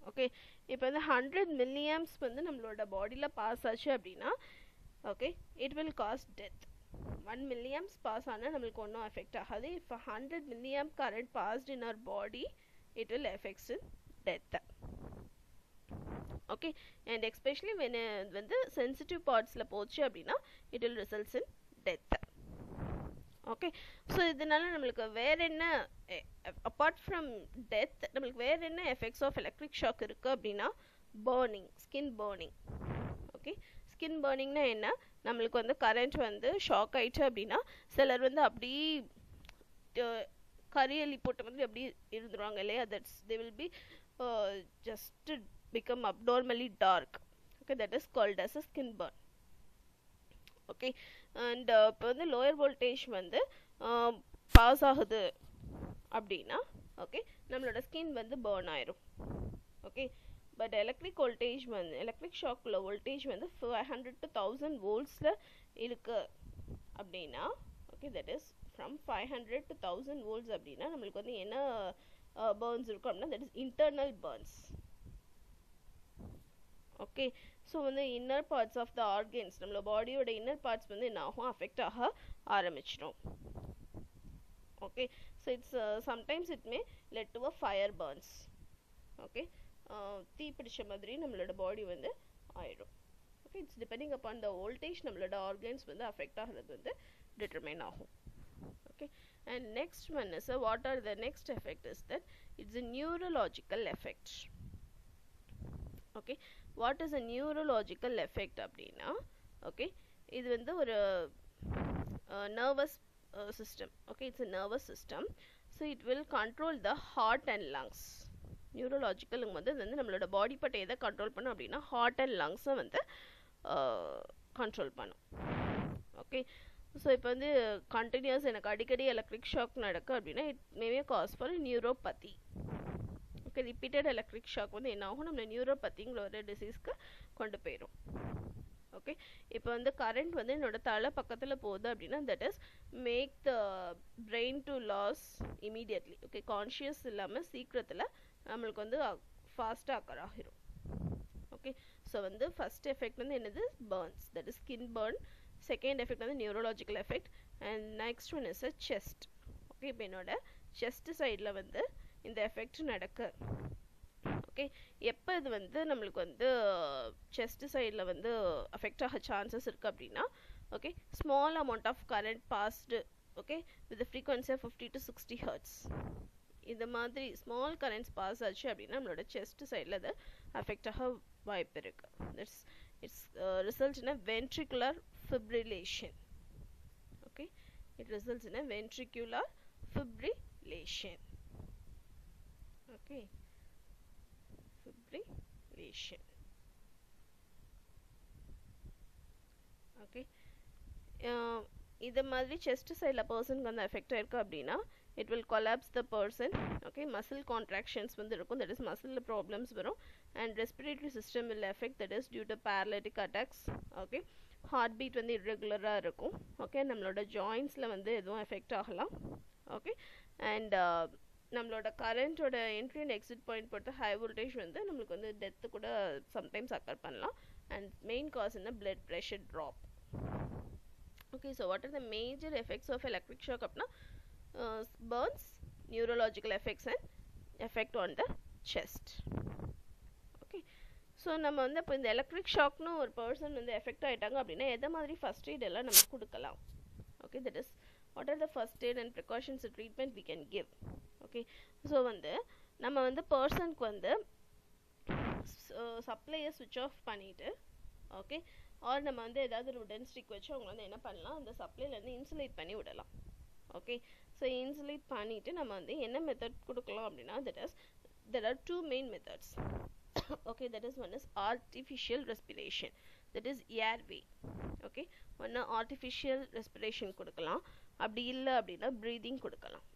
Okay. இப்போ வந்து 100 milliamps வந்து நம்மளோட பாடியில் பாஸ் ஆச்சு அப்படின்னா okay it will cause death. 1 milliamps pass ஆனால் நம்மளுக்கு ஒன்றும் எஃபெக்ட் ஆகாது. இப்போ 100 milliamp current passed in our body it will affect in death. Okay, and especially when வந்து sensitive partsல போச்சு அப்படின்னா it will result in death. Okay. So இதனால நம்மளுக்கு வேற என்ன அப்பார்ட் ஃப்ரம் டெத் நம்மளுக்கு வேற என்ன எஃபெக்ட்ஸ் ஆஃப் எலக்ட்ரிக் ஷாக் இருக்கு அப்படின்னா பர்னிங், ஸ்கின் பர்னிங். ஓகே. ஸ்கின் பர்னிங்னா என்ன, நம்மளுக்கு வந்து கரண்ட் வந்து ஷாக் ஆயிடுச்சு அப்படின்னா சிலர் வந்து அப்படி கரியலி போட்ட மாதிரி அப்படி இருந்துருவாங்க இல்லையா, that's they will be just become abnormally dark. Okay, that is called as a skin burn. Okay. And இப்போ வந்து லோயர் வோல்டேஜ் வந்து பாஸ் ஆகுது அப்படின்னா ஓகே நம்மளோட ஸ்கின் வந்து பர்ன் ஆயிரும். ஓகே. பட் எலக்ட்ரிக் வோல்டேஜ் வந்து எலக்ட்ரிக் ஷாக்குள்ள வோல்டேஜ் வந்து 500 to 1000 voltsல இருக்கு அப்படின்னா okay that is from 500 to 1000 volts அப்படின்னா நம்மளுக்கு வந்து என்ன பர்ன்ஸ் இருக்கும் அப்படின்னா that is internal burns. Okay. So வந்து inner parts of the organs நம்மளோட பாடியோட இன்னர் பார்ட்ஸ் வந்து என்ன ஆகும், அஃபெக்ட் ஆக ஆரம்பிச்சிடும். Okay. So it's sometimes it may led to a fire Burns. Okay. தீ பிடிச்ச மாதிரி நம்மளோட பாடி வந்து ஆயிடும். Okay. It's depending upon the voltage நம்மளோட ஆர்கன்ஸ் வந்து அஃபெக்ட் ஆகிறது வந்து டிட்டர்மைன் ஆகும். Okay, and next one is what are the next effect is that it's a neurological effect. Okay, what is a neurological effect அப்படின்னா okay இது வந்து ஒரு nervous system. Okay, it's a nervous system, so it will control the heart and lungs. neurological வந்து நம்மளோட body but எதை control பண்ணும் அப்படின்னா heart and லங்ஸை வந்து கண்ட்ரோல் பண்ணும். ஓகே. ஸோ இப்போ வந்து கண்டினியூஸ் எனக்கு அடிக்கடி எலக்ட்ரிக் ஷாக் நடக்கு அப்படின்னா it maybe cause for neuropathy. Okay. Repeated electric shock வந்து என்ன ஆகும், நம்ம நியூரோபதிங்கிற ஒரு டிசீஸ்க்கு கொண்டு போயிடும். ஓகே. இப்போ வந்து கரண்ட் வந்து என்னோட தலை பக்கத்தில் போகுது அப்படின்னா that is make the brain to loss immediately. Okay. Conscious இல்லாமல் சீக்கிரத்தில் நம்மளுக்கு வந்து ஃபாஸ்ட்டாக அக்கர் ஆகிரும். ஓகே. ஸோ வந்து ஃபர்ஸ்ட் எஃபெக்ட் வந்து என்னது, burns, that is skin burn. Second effect வந்து neurological effect. And next one is a chest. Okay. இப்போ என்னோட செஸ்ட் சைடில் வந்து இந்த எஃபெக்ட் நடக்கு. ஓகே. எப்போ இது வந்து நம்மளுக்கு வந்து செஸ்ட் சைடில் வந்து அஃபெக்ட் ஆக சான்சஸ் இருக்குது அப்படின்னா okay small amount of current passed okay with frequency of 50 to 60 Hz. இந்த மாதிரி ஸ்மால் கரண்ட்ஸ் பாஸ் ஆச்சு அப்படின்னா நம்மளோட செஸ்ட் சைடில் அது அஃபெக்ட் ஆக வாய்ப்பு இருக்குது. That's it's result in a ventricular fibrillation. Okay, it results in a ventricular fibrillation. Okay, fibrillation. Okay, இது மாதிரி செஸ்ட் சைடில் பர்சனுக்கு வந்து எஃபெக்ட் ஆயிருக்கு அப்படின்னா it will collapse the person. Okay, muscle contractions வந்து இருக்கும், that is muscle problems வரும். and respiratory system will affect, that is due to paralytic attacks. okay, heart beat வந்து irregular-ஆ இருக்கும். okay, நம்மளோட joints-ல வந்து எதுவும் எஃபெக்ட் ஆகலாம். okay, and நம்மளோட கரண்டோட என்ட்ரி அண்ட் எக்ஸிட் பாயிண்ட் பொறுத்து ஹை வோல்டேஜ் வந்து நம்மளுக்கு வந்து டெத்து கூட சம்டைம்ஸ் அக்கர் பண்ணலாம். and main cause in the blood pressure drop. okay, so what are the major effects of electric shock அப்படின்னா burns, neurological effects and effect on the chest. okay, so நம்ம வந்து இப்போ இந்த electric ஷாக்னு ஒரு person வந்து effect ஆகிட்டாங்க அப்படின்னா எதை மாதிரி ஃபர்ஸ்ட் எய்ட் எல்லாம் நம்ம கொடுக்கலாம். okay, that is what are the first aid and precautions and treatment we can give. okay, so வந்து நம்ம வந்து பர்சனுக்கு வந்து சப்ளையை ஸ்விட்ச் ஆஃப் பண்ணிவிட்டு ஓகே ஆர் நம்ம வந்து ஏதாவது ஒரு உடன் ஸ்டிக் வச்சு அவங்க வந்து என்ன பண்ணலாம், அந்த சப்ளைலேருந்து இன்சுலேட் பண்ணி விடலாம். ஓகே, ஸோ இன்சுலேட் பண்ணிவிட்டு நம்ம வந்து என்ன மெத்தட் கொடுக்கலாம் அப்படின்னா there are two main methods. okay, that is one is artificial respiration, that is airway. okay, ஒன்று artificial respiration கொடுக்கலாம், அப்படி இல்லை அப்படின்னா breathing கொடுக்கலாம்.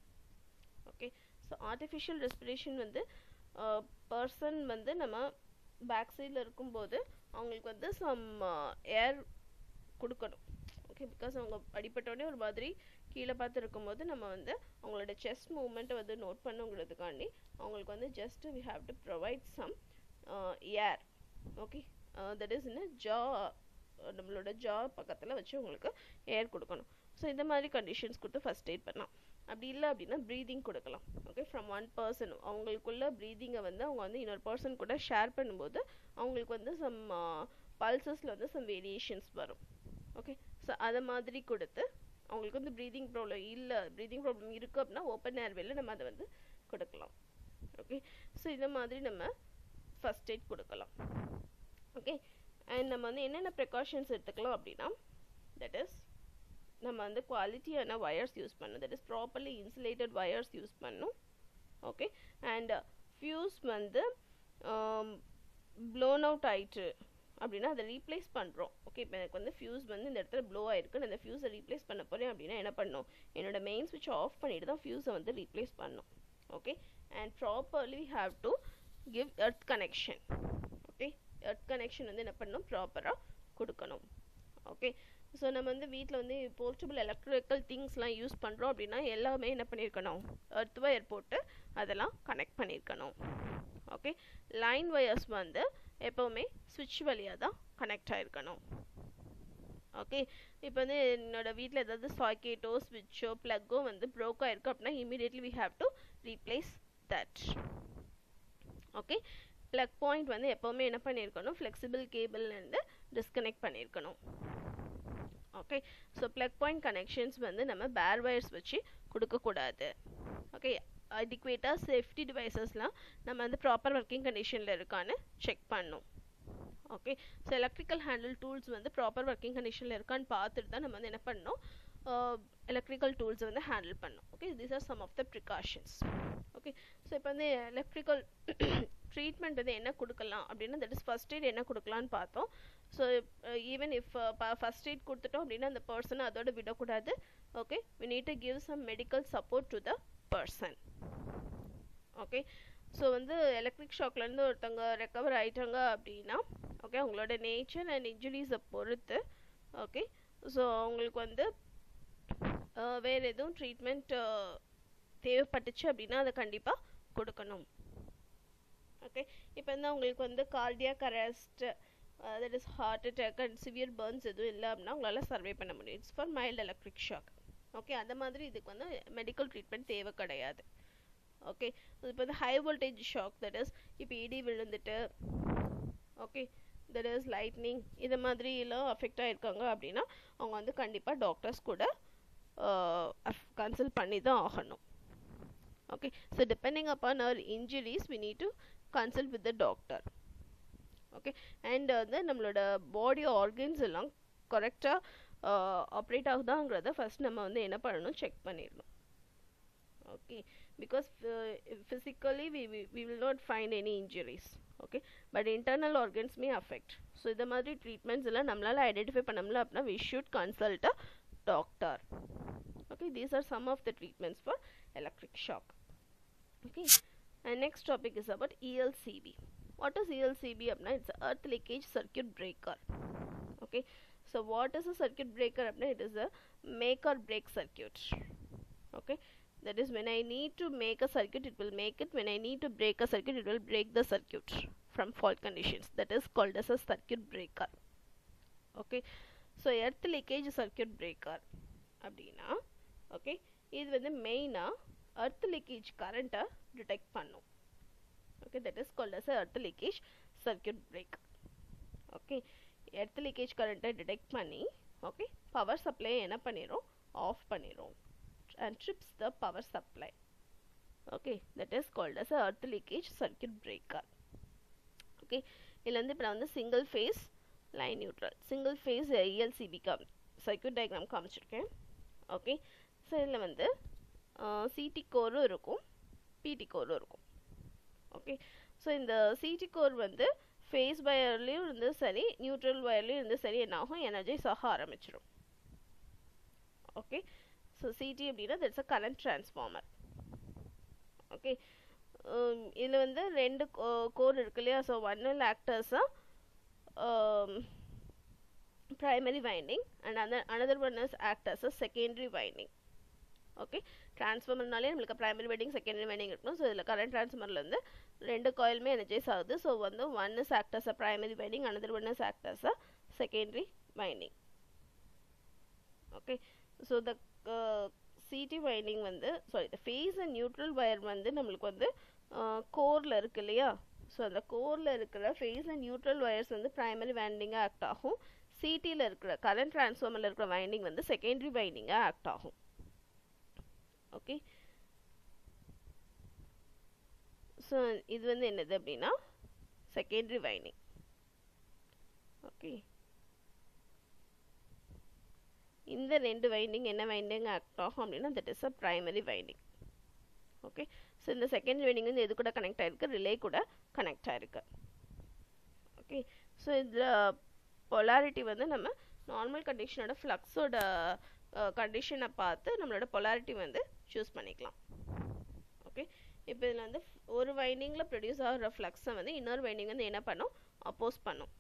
okay, ஸோ artificial respiration வந்து பர்சன் வந்து நம்ம பேக் சைடில் இருக்கும்போது அவங்களுக்கு வந்து சம் ஏர் கொடுக்கணும். ஓகே, பிகாஸ் அவங்க அடிப்பட்டோடனே ஒரு மாதிரி கீழே பார்த்து இருக்கும்போது நம்ம வந்து அவங்களோட செஸ்ட் மூவ்மெண்ட்டை வந்து நோட் பண்ணுங்கிறதுக்காண்டி அவங்களுக்கு வந்து just we have to provide some air. Okay, that is in jaw, நம்மளோட ஜா பக்கத்தில் வச்சு உங்களுக்கு ஏர் கொடுக்கணும். ஸோ இந்த மாதிரி கண்டிஷன்ஸ் கொடுத்து ஃபர்ஸ்ட் எய்ட் பண்ணலாம். அப்படி இல்லை அப்படின்னா ப்ரீதிங் கொடுக்கலாம். ஓகே, ஃப்ரம் ஒன் பர்சன் அவங்களுக்குள்ள ப்ரீதிங்கை வந்து அவங்க வந்து இன்னொரு பர்சன் கூட ஷேர் பண்ணும்போது அவங்களுக்கு வந்து சம் பல்சஸில் வந்து சம் வேரியேஷன்ஸ் வரும். ஓகே, ஸோ அதை மாதிரி கொடுத்து அவங்களுக்கு வந்து ப்ரீதிங் ப்ராப்ளம் இல்லை, ப்ரீதிங் ப்ராப்ளம் இருக்குது அப்படின்னா ஓப்பன் ஏர்வேல நம்ம அதை வந்து கொடுக்கலாம். ஓகே, ஸோ இந்த மாதிரி நம்ம ஃபர்ஸ்ட் எய்ட் கொடுக்கலாம். ஓகே, அண்ட் நம்ம வந்து என்னென்ன ப்ரிகாஷன்ஸ் எடுத்துக்கலாம் அப்படின்னா, தட் இஸ் நம்ம வந்து குவாலிட்டியான வயர்ஸ் யூஸ் பண்ணணும். That is properly insulated wires use பண்ணணும். ஓகே, அண்ட் ஃபியூஸ் வந்து ப்ளோன் அவுட் ஆயிட்டு அப்படின்னா அதை ரீப்ளேஸ் பண்ணுறோம். ஓகே, இப்போ எனக்கு வந்து ஃபியூஸ் வந்து இந்த இடத்துல ப்ளோ ஆயிருக்கு, நான் அந்த ஃபியூஸை ரீப்ளேஸ் பண்ண போகிறேன் அப்படின்னா என்ன பண்ணணும், என்னோட மெயின் ஸ்விட்ச் ஆஃப் பண்ணிட்டு தான் ஃபியூஸை வந்து ரீப்ளேஸ் பண்ணணும். Okay, and properly have to give earth connection. Okay, earth connection வந்து என்ன பண்ணணும், ப்ராப்பராக கொடுக்கணும். ஓகே, ஸோ நம்ம வந்து வீட்டில் வந்து போர்ட்டபிள் எலக்ட்ரிக்கல் திங்ஸ்லாம் யூஸ் பண்ணுறோம் அப்படின்னா எல்லாமே என்ன பண்ணியிருக்கணும், எர்த் வயர் போட்டு அதெல்லாம் கனெக்ட் பண்ணியிருக்கணும். ஓகே, லைன் வயர்ஸ் வந்து எப்போவுமே ஸ்விட்ச் வழியாக தான் கனெக்ட் ஆகிருக்கணும். ஓகே, இப்போ வந்து என்னோட வீட்டில் ஏதாவது சாக்கெட்டோ ஸ்விட்சோ ப்ளக்கோ வந்து ப்ரோக் ஆகிருக்கு அப்படின்னா immediately we have to replace that. Okay, plug point வந்து எப்போவுமே என்ன பண்ணியிருக்கணும், ஃப்ளெக்சிபிள் கேபிள்லேருந்து டிஸ்கனெக்ட் பண்ணியிருக்கணும். Okay, so plug point connections வந்து நம்ம பேர் வயர்ஸ் வச்சு கொடுக்கக்கூடாது. ஓகே, அடிக்குவேட்டாக சேஃப்டி டிவைசஸ்லாம் நம்ம வந்து ப்ராப்பர் ஒர்க்கிங் கண்டிஷனில் இருக்கான்னு செக் பண்ணணும். Okay, so electrical handle tools வந்து ப்ராப்பர் ஒர்க்கிங் கண்டிஷனில் இருக்கான்னு பார்த்துட்டு தான் நம்ம வந்து என்ன பண்ணணும், எலக்ட்ரிக்கல் டூல்ஸை வந்து ஹேண்டில் பண்ணணும். Okay, these are some of the precautions. Okay, so இப்போ வந்து எலக்ட்ரிக்கல் ட்ரீட்மெண்ட் வந்து என்ன கொடுக்கலாம் அப்படின்னா, தட் இஸ் ஃபர்ஸ்ட் எய்ட் என்ன கொடுக்கலான்னு பார்த்தோம். So even if first eight கொடுத்துட்டோம் அப்படின்னா அந்த பர்சனை அதோட விடக்கூடாது. Okay, we need to give some medical support to the person. Okay, so வந்து எலக்ட்ரிக் ஷாக்லேருந்து ஒருத்தவங்க ரெக்கவர் ஆகிட்டாங்க அப்படின்னா, ஓகே, அவங்களோட நேச்சர் அண்ட் இன்ஜுரிஸை பொறுத்து, ஓகே, ஸோ அவங்களுக்கு வந்து வேறு எதுவும் ட்ரீட்மெண்ட் தேவைப்பட்டுச்சு அப்படின்னா அதை கண்டிப்பாக கொடுக்கணும். ஓகே, இப்போ வந்து அவங்களுக்கு வந்து cardiac arrest, that is heart attack and severe burns எதுவும் இல்லை அப்படின்னா அவங்களால சர்வே பண்ண முடியும். It's for mild electric shock. Okay, அந்த மாதிரி இதுக்கு வந்து மெடிக்கல் ட்ரீட்மெண்ட் தேவை கிடையாது. ஓகே, இப்போ வந்து high voltage shock, that is இப்போ இடி விழுந்துட்டு, ஓகே, தட் இஸ் லைட்னிங், இது மாதிரிலாம் அஃபெக்ட் ஆகிருக்காங்க அப்படின்னா அவங்க வந்து கண்டிப்பாக டாக்டர்ஸ் கூட கன்சல்ட் பண்ணி தான் ஆகணும். Okay, so depending upon our injuries we need to consult with the doctor. Okay, and வந்து நம்மளோட பாடி ஆர்கன்ஸ் எல்லாம் கரெக்டாக ஆப்ரேட் ஆகுதாங்கிறத ஃபர்ஸ்ட் நம்ம வந்து என்ன பண்ணணும், செக் பண்ணிடணும். Okay, because physically we will not find any injuries. Okay, but internal organs may affect. So இந்த மாதிரி ட்ரீட்மெண்ட்ஸ் எல்லாம் நம்மளால் ஐடென்டிஃபை பண்ண முடியல அப்படின்னா we should consult a doctor. Okay, these are some of the treatments for electric shock. Okay, and next topic is about ELCB. What is ELCB? It's earth leakage circuit breaker. Okay, so what is a circuit breaker? It is a make or break circuit. Okay, that is when I need to make a circuit it will make it, when I need to break a circuit it will break the circuit from fault conditions. That is called as a circuit breaker. Okay, so earth leakage circuit breaker அப்படின்னா, okay, இது வந்து மெயினாக earth leakage current-ஐ detect பண்ணும். Okay, that is called as a earth leakage circuit breaker. Okay, earth leakage current-ஐ detect பண்ணி, okay, power supply என்ன பண்ணிடும், ஆஃப் பண்ணிடும், and trips the power supply. Okay, that is called as a earth leakage circuit breaker. Okay, இதில் வந்து இப்போ நான் வந்து single phase line neutral single phase ELCB circuit diagram காமிச்சிருக்கேன். ஓகே, ஸோ இதில் வந்து சிடி கோரும் இருக்கும், பிடி கோரும் இருக்கும். ஓகே, ஸோ இந்த சிடி கோர் வந்து ஃபேஸ் வயர்லேயும் இருந்து சரி நியூட்ரல் வயர்லேயும் இருந்து சரி என்ன ஆகும், எனர்ஜைஸ் ஆக ஆரம்பிச்சிடும். ஓகே, ஸோ சிடி அப்படின்னா that's a current transformer. Okay, இதில் வந்து ரெண்டு கோர் இருக்கு இல்லையா, so one will act as a primary winding and another one is act as a secondary winding. Okay, transformer-நாலே நமக்கு primary winding secondary winding இருக்கணும். So இதில் current transformer-லேருந்து ரெண்டு coil-மே energize ஆகுது. ஸோ வந்து one is act as a primary winding, another one is act as a secondary winding. Okay, so the CT winding வந்து the phase and neutral wire வந்து நம்மளுக்கு வந்து கோரில் இருக்கு இல்லையா? ஸோ அந்த கோரில் இருக்கிற phase and neutral wires வந்து primary winding-ஆக ஆக்ட் ஆகும். CT-ல இருக்கிற current transformer-ல இருக்கிற winding வந்து secondary winding-ஆக ஆக்ட் ஆகும். Okay, so இது வந்து என்னது அப்படின்னா secondary winding. Okay, இந்த ரெண்டு winding என்ன winding ஆக்ட் ஆகும் அப்படின்னா that is a primary winding. Okay, so இந்த secondary winding வந்து எது கூட கனெக்ட் ஆயிருக்கு? ரிலே கூட கனெக்ட் ஆயிருக்கு. Okay, so இதுல polarity வந்து நம்ம நார்மல் கண்டிஷனோட ஃப்ளக்ஸோட கண்டிஷனை பார்த்து நம்மளோட polarity வந்து சூஸ் பண்ணிக்கலாம். ஓகே, இப்போ இதில் வந்து ஒரு வைண்டிங்கில் ப்ரொடியூஸ் ஆகிற ஃப்ளக்ஸை வந்து இன்னொரு வைண்டிங் வந்து என்ன பண்ணும்? அப்போஸ் பண்ணும்.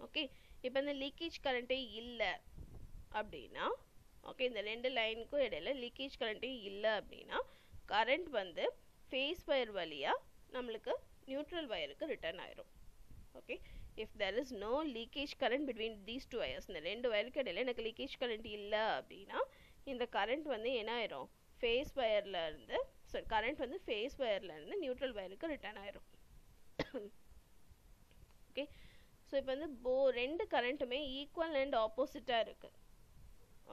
ஓகே, இப்போ இந்த லீக்கேஜ் கரண்ட்டே இல்லை அப்படின்னா, ஓகே, இந்த ரெண்டு லைனுக்கும் இடையில லீக்கேஜ் கரண்ட்டே இல்லை அப்படின்னா கரண்ட் வந்து ஃபேஸ் வயர் வழியாக நம்மளுக்கு நியூட்ரல் வயருக்கு ரிட்டர்ன் ஆயிரும். Okay, if there is no leakage current between these two wires, இந்த ரெண்டு வயருக்கு இடையில எனக்கு லீக்கேஜ் கரண்ட் இல்லை அப்படின்னா இந்த கரண்ட் வந்து என்ன ஆயிரும்? ஃபேஸ் வயர்ல இருந்து கரண்ட் வந்து ஃபேஸ் வயர்ல இருந்து நியூட்ரல் வயருக்கு ரிட்டர்ன் ஆயிரும். ஓகே, ஸோ இப்போ வந்து ரெண்டு கரண்ட்டுமே ஈக்குவல் அண்ட் ஆப்போசிட்டாக இருக்கு.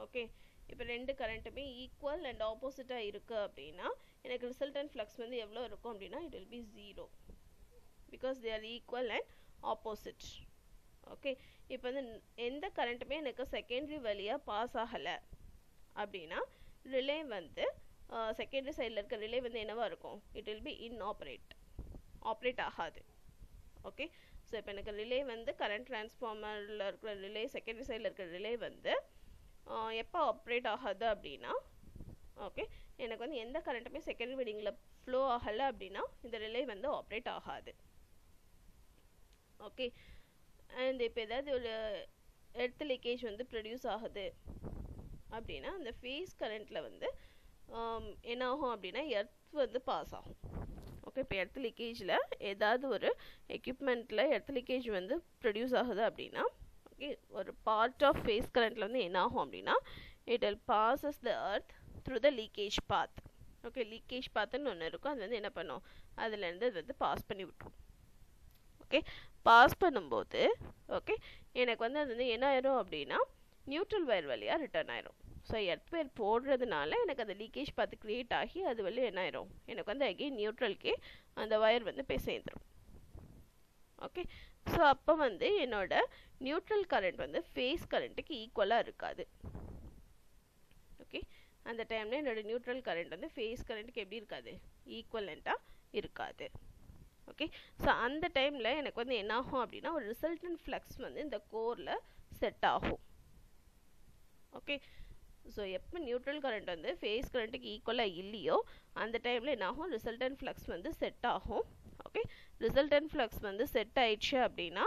ஓகே, இப்போ ரெண்டு கரண்ட்டுமே ஈக்குவல் அண்ட் ஆப்போசிட்டாக இருக்கு அப்படின்னா எனக்கு ரிசல்டன்ட் ஃப்ளக்ஸ் வந்து எவ்வளோ இருக்கும் அப்படின்னா it will be 0 because they are equal and opposite. Okay, இப்போ வந்து எந்த கரண்ட்டுமே எனக்கு செகண்டரி வழியாக பாஸ் ஆகலை அப்படின்னா ரிலே வந்து செகண்டரி சைடில் இருக்க ரிலே வந்து என்னவா இருக்கும்? இட் வில் பி ஆப்ரேட் ஆகாது. ஓகே, ஸோ இப்போ எனக்கு ரிலே வந்து கரண்ட் டிரான்ஸ்ஃபார்மரில் இருக்கிற ரிலே செகண்டரி சைடில் இருக்கிற ரிலே வந்து எப்போ ஆப்ரேட் ஆகாது அப்படின்னா, ஓகே, எனக்கு வந்து எந்த கரண்ட்டுமே செகண்டரி வைண்டிங்கில் ஃப்ளோ ஆகலை அப்படின்னா இந்த ரிலே வந்து ஆப்ரேட் ஆகாது. ஓகே, அண்ட் இப்போ ஏதாவது ஒரு எர்த் லீக்கேஜ் வந்து ப்ரொடியூஸ் ஆகுது அப்படின்னா அந்த ஃபேஸ் கரண்ட்டில் வந்து என்ன ஆகும் அப்படின்னா எர்த் வந்து பாஸ் ஆகும். ஓகே, இப்போ எர்த் லீக்கேஜில் ஏதாவது ஒரு எக்யூப்மெண்ட்டில் எர்த் லீக்கேஜ் வந்து ப்ரொடியூஸ் ஆகுது அப்படின்னா, ஓகே, ஒரு பார்ட் ஆஃப் ஃபேஸ் கரண்ட்டில் வந்து என்ன ஆகும் அப்படின்னா it will passes the earth through the leakage path. Okay, leakage பாத்துன்னு ஒன்று இருக்கும், அது வந்து என்ன பண்ணும்? அதுலேருந்து அது வந்து பாஸ் பண்ணி விட்டுரும். ஓகே, பாஸ் பண்ணும்போது ஓகே எனக்கு வந்து அது வந்து என்ன ஆயிரும் அப்படின்னா நியூட்ரல் வயர் வழியாக ரிட்டர்ன் ஆயிரும். ஸோ எர்த் வயர் போடுறதுனால எனக்கு அந்த லீக்கேஜ் பார்த்து க்ரியேட் ஆகி அது வழியாக என்ன ஆயிரும்? எனக்கு வந்து அகெயின் நியூட்ரல்கே அந்த வயர் வந்து போய் சேர்ந்துடும். ஓகே, ஸோ அப்போ வந்து என்னோட நியூட்ரல் கரண்ட் வந்து ஃபேஸ் கரண்ட்டுக்கு ஈக்குவலாக இருக்காது. ஓகே, அந்த டைமில் என்னோட நியூட்ரல் கரண்ட் வந்து ஃபேஸ் கரண்ட்டுக்கு எப்படி இருக்காது? ஈக்குவலண்ட்டாக இருக்காது. ஓகே, ஸோ அந்த டைமில் எனக்கு வந்து என்ன ஆகும் அப்படின்னா ஒரு ரிசல்டன்ட் ஃப்ளக்ஸ் வந்து இந்த கோரில் செட் ஆகும். ஓகே, ஸோ எப்போ நியூட்ரல் கரண்ட் வந்து ஃபேஸ் கரண்ட்டுக்கு ஈக்குவலாக இல்லையோ அந்த டைமில் என்ன ஆகும்? ரிசல்டன்ட் ஃப்ளக்ஸ் வந்து செட் ஆகும். ஓகே, ரிசல்டன்ட் ஃப்ளக்ஸ் வந்து செட் ஆயிடுச்சு அப்படின்னா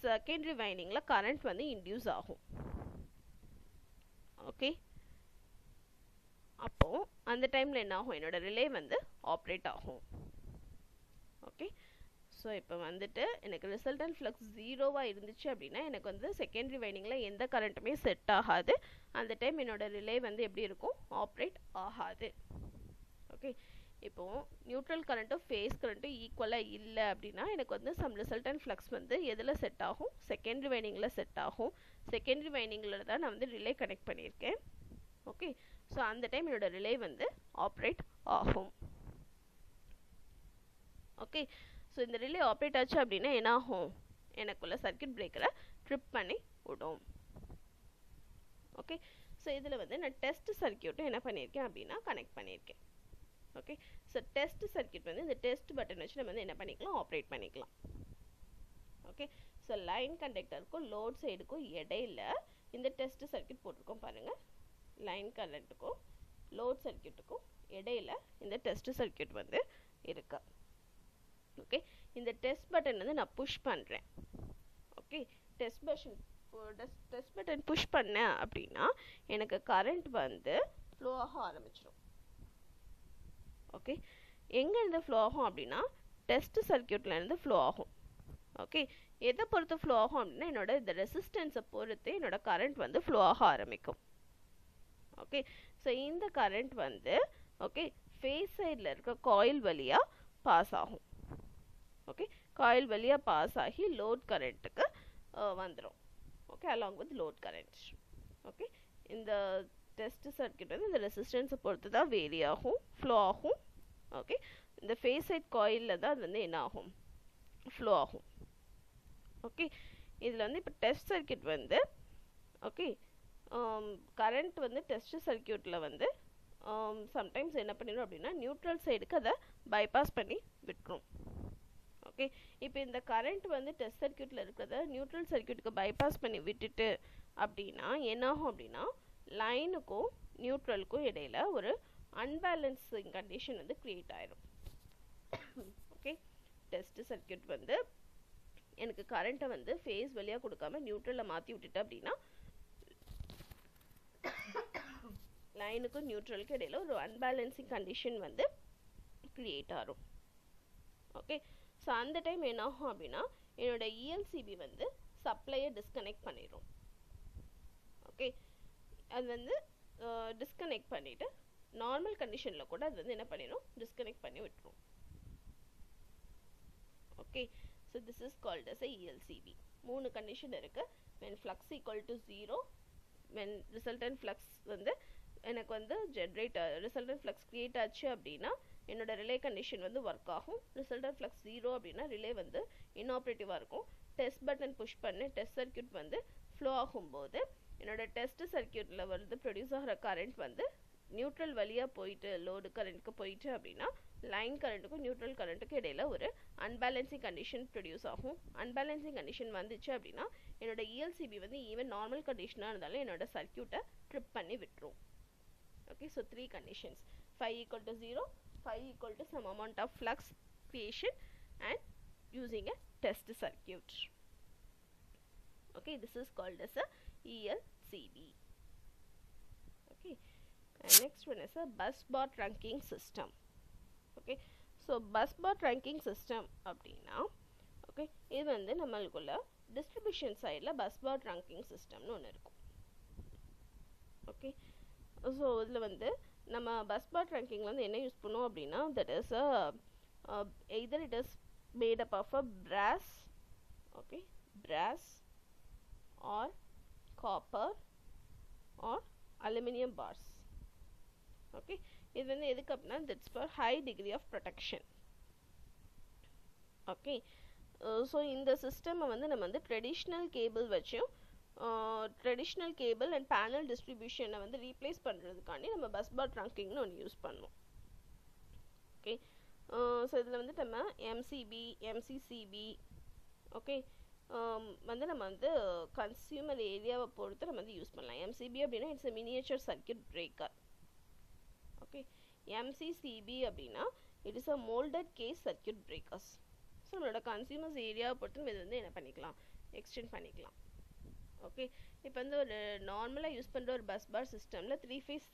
செகண்டரி வைண்டிங்கில் கரண்ட் வந்து இன்டியூஸ் ஆகும். ஓகே, அப்போது அந்த டைமில் என்ன ஆகும்? என்னோட ரிலே வந்து ஆப்ரேட் ஆகும். ஓகே, ஸோ இப்போ வந்துட்டு எனக்கு ரிசல்டன்ட் ஃப்ளக்ஸ் 0வாக இருந்துச்சு அப்படின்னா எனக்கு வந்து செகண்டரி வைண்டிங்கில் எந்த கரண்ட்டுமே செட் ஆகாது. அந்த டைம் என்னோட ரிலே வந்து எப்படி இருக்கும்? ஆப்ரேட் ஆகாது. ஓகே, இப்போது நியூட்ரல் கரண்ட்டும் ஃபேஸ் கரண்ட்டும் ஈக்குவலாக இல்லை அப்படின்னா எனக்கு வந்து சம் ரிசல்டன்ட் ஃப்ளக்ஸ் வந்து எதில் செட் ஆகும்? செகண்டரி வைண்டிங்கில் செட் ஆகும். செகண்டரி வைண்டிங்கில் தான் நான் வந்து ரிலே கனெக்ட் பண்ணியிருக்கேன். ஓகே, ஸோ அந்த டைம் என்னோட ரிலே வந்து ஆப்ரேட் ஆகும். ஓகே, ஸோ இந்த ரிலே ஆப்ரேட் ஆச்சு அப்படின்னா என்ன ஆகும்? எனக்குள்ள சர்க்கியூட் பிரேக்கரை ட்ரிப் பண்ணி விடும். ஓகே, ஸோ இதில் வந்து நான் டெஸ்ட் சர்க்கியூட்டும் என்ன பண்ணியிருக்கேன் அப்படின்னா கனெக்ட் பண்ணியிருக்கேன். ஓகே, ஸோ டெஸ்ட் சர்க்கியூட் வந்து இந்த டெஸ்ட் பட்டன் வச்சு நம்ம வந்து என்ன பண்ணிக்கலாம்? ஆப்ரேட் பண்ணிக்கலாம். ஓகே, ஸோ லைன் கண்டக்டருக்கும் லோட் சைடுக்கும் இடையில இந்த டெஸ்ட் சர்க்கியூட் போட்டிருக்கோம் பாருங்கள். லைன் கரண்ட்டுக்கும் லோட் சர்க்கியூட்டுக்கும் இடையில இந்த டெஸ்ட் சர்க்கியூட் வந்து இருக்கு. ஓகே, இந்த டெஸ்ட் பட்டன் வந்து நான் புஷ் பண்ணுறேன். ஓகே டெஸ்ட் பட்டன் புஷ் பண்ணேன் அப்படின்னா எனக்கு கரண்ட் வந்து ஃப்ளோ ஆக ஆரம்பிச்சிடும். ஓகே எங்கேருந்து ஃப்ளோ ஆகும் அப்படின்னா டெஸ்ட் சர்க்கியூட்லேருந்து ஃப்ளோ ஆகும். ஓகே எதை பொறுத்து ஃப்ளோ ஆகும் அப்படின்னா என்னோட இந்த ரெசிஸ்டன்ஸை பொறுத்து என்னோட கரண்ட் வந்து ஃப்ளோ ஆக ஆரம்பிக்கும். ஓகே ஸோ இந்த கரண்ட் வந்து ஓகே ஃபேஸ் சைடில் இருக்க காயில் வழியாக பாஸ் ஆகும். ஓகே காயில் வழியாக பாஸ் ஆகி லோட் கரண்ட்டுக்கு வந்துடும். Okay along with load current. Okay இந்த டெஸ்ட் சர்க்கியூட் வந்து இந்த ரெசிஸ்டன்ஸை பொறுத்து தான் வேரி ஆகும், ஃப்ளோ ஆகும். ஓகே இந்த ஃபேஸ் சைட் காயிலில் தான் அது வந்து என்ன ஆகும், ஃப்ளோ ஆகும். ஓகே இதில் வந்து இப்போ டெஸ்ட் சர்க்கியூட் வந்து ஓகே கரண்ட் வந்து டெஸ்ட் சர்க்கியூட்டில் வந்து சம்டைம்ஸ் என்ன பண்ணிடும் அப்படின்னா நியூட்ரல் சைடுக்கு அதை பைபாஸ் பண்ணி விட்டுரும். ஓகே இப்போ இந்த கரண்ட் வந்து டெஸ்ட் சர்க்கியூட்டில் இருக்கிறத நியூட்ரல் சர்க்கியூட்டுக்கு பைபாஸ் பண்ணி விட்டுட்டு அப்படின்னா என்னாகும் அப்படின்னா லைனுக்கும் நியூட்ரலுக்கும் இடையில ஒரு அன்பேலன்சிங் கண்டிஷன் வந்து கிரியேட் ஆயிடும். ஓகே டெஸ்ட் சர்க்கியூட் வந்து எனக்கு கரண்ட்டை வந்து ஃபேஸ் வழியாக கொடுக்காம நியூட்ரலில் மாற்றி விட்டுட்டு அப்படின்னா லைனுக்கும் நியூட்ரலுக்கும் இடையில ஒரு அன்பேலன்சிங் கண்டிஷன் வந்து கிரியேட் ஆகும். ஓகே ஸோ அந்த டைம் என்ன ஆகும் அப்படின்னா என்னோட இஎல்சிபி வந்து சப்ளையை டிஸ்கனெக்ட் பண்ணிடும். ஓகே அது வந்து டிஸ்கனெக்ட் பண்ணிவிட்டு நார்மல் கண்டிஷனில் கூட அது வந்து என்ன பண்ணிடும், டிஸ்கனெக்ட் பண்ணி விட்டுரும். Okay so this is called as a ELCB. 3 condition இருக்குது. when flux equal to 0, when resultant flux வந்து எனக்கு வந்து resultant flux create ஆச்சு அப்படின்னா என்னோட ரிலே கண்டிஷன் வந்து ஒர்க் ஆகும். resultant flux 0 அப்படின்னா ரிலே வந்து இன்ஆப்ரேட்டிவாக இருக்கும். டெஸ்ட் பட்டன் புஷ் பண்ணி டெஸ்ட் சர்க்கியூட் வந்து ஃப்ளோ ஆகும்போது என்னோட டெஸ்ட் சர்க்கியூட்டில் வந்து ப்ரொடியூஸ் ஆகிற கரண்ட் வந்து நியூட்ரல் வழியாக போயிட்டு லோடு கரண்ட்டுக்கு போயிட்டு அப்படின்னா லைன் கரண்ட்டுக்கும் நியூட்ரல் கரண்ட்டுக்கும் இடையில ஒரு அன்பேலன்சிங் கண்டிஷன் ப்ரொடியூஸ் ஆகும். அன்பேலன்சிங் கண்டிஷன் வந்துச்சு அப்படின்னா என்னோட இஎல்சிபி வந்து ஈவன் நார்மல் கண்டிஷனாக இருந்தாலும் என்னோட சர்க்கியூட்டை ட்ரிப் பண்ணி விட்டுரும். Okay so 3 conditions: phi equal to 0, phi equal to some amount of flux creation, and using a test circuit. Okay, this is called as a ELCB. Okay, and next one is a bus bar trunking system. Okay, so bus bar trunking system அப்படின்னா okay இது வந்து நம்மளுக்குள்ள distribution சைடில் bus bar trunking சிஸ்டம்னு ஒன்று இருக்கும். Okay so இதில் வந்து நம்ம பஸ் பார் ட்ரங்கிங்கில் வந்து என்ன யூஸ் பண்ணுவோம் அப்படின்னா that is either it is made up of a brass, okay brass or copper or aluminum bars. Okay இது வந்து எதுக்கு அப்படின்னா that's for high degree of protection. Okay so இந்த சிஸ்டமை வந்து நம்ம வந்து ட்ரெடிஷ்னல் கேபிள் வச்சும் ட்ரெடிஷ்னல் கேபிள் அண்ட் பேனல் டிஸ்ட்ரிபியூஷனை வந்து ரீப்ளேஸ் பண்ணுறதுக்காண்டி நம்ம பஸ் பார் ட்ரங்கிங்னு ஒன்று யூஸ் பண்ணுவோம். ஓகே ஸோ இதில் வந்து நம்ம எம்சிபி எம்சிசிபி ஓகே வந்து நம்ம வந்து கன்சியூமர் ஏரியாவை பொறுத்து நம்ம வந்து யூஸ் பண்ணலாம். எம்சிபி அப்படின்னா it's a miniature circuit breaker. Okay MCCB அப்படின்னா it is a moulded case circuit breakers. So நம்மளோட கன்சியூமர்ஸ் ஏரியாவை பொறுத்து நம்ம இது வந்து என்ன பண்ணிக்கலாம், எக்ஸ்டெண்ட் பண்ணிக்கலாம். ஓகே இப்போ வந்து ஒரு நார்மலாக யூஸ் பண்ணுற ஒரு பஸ் பார் சிஸ்டமில் 3 phase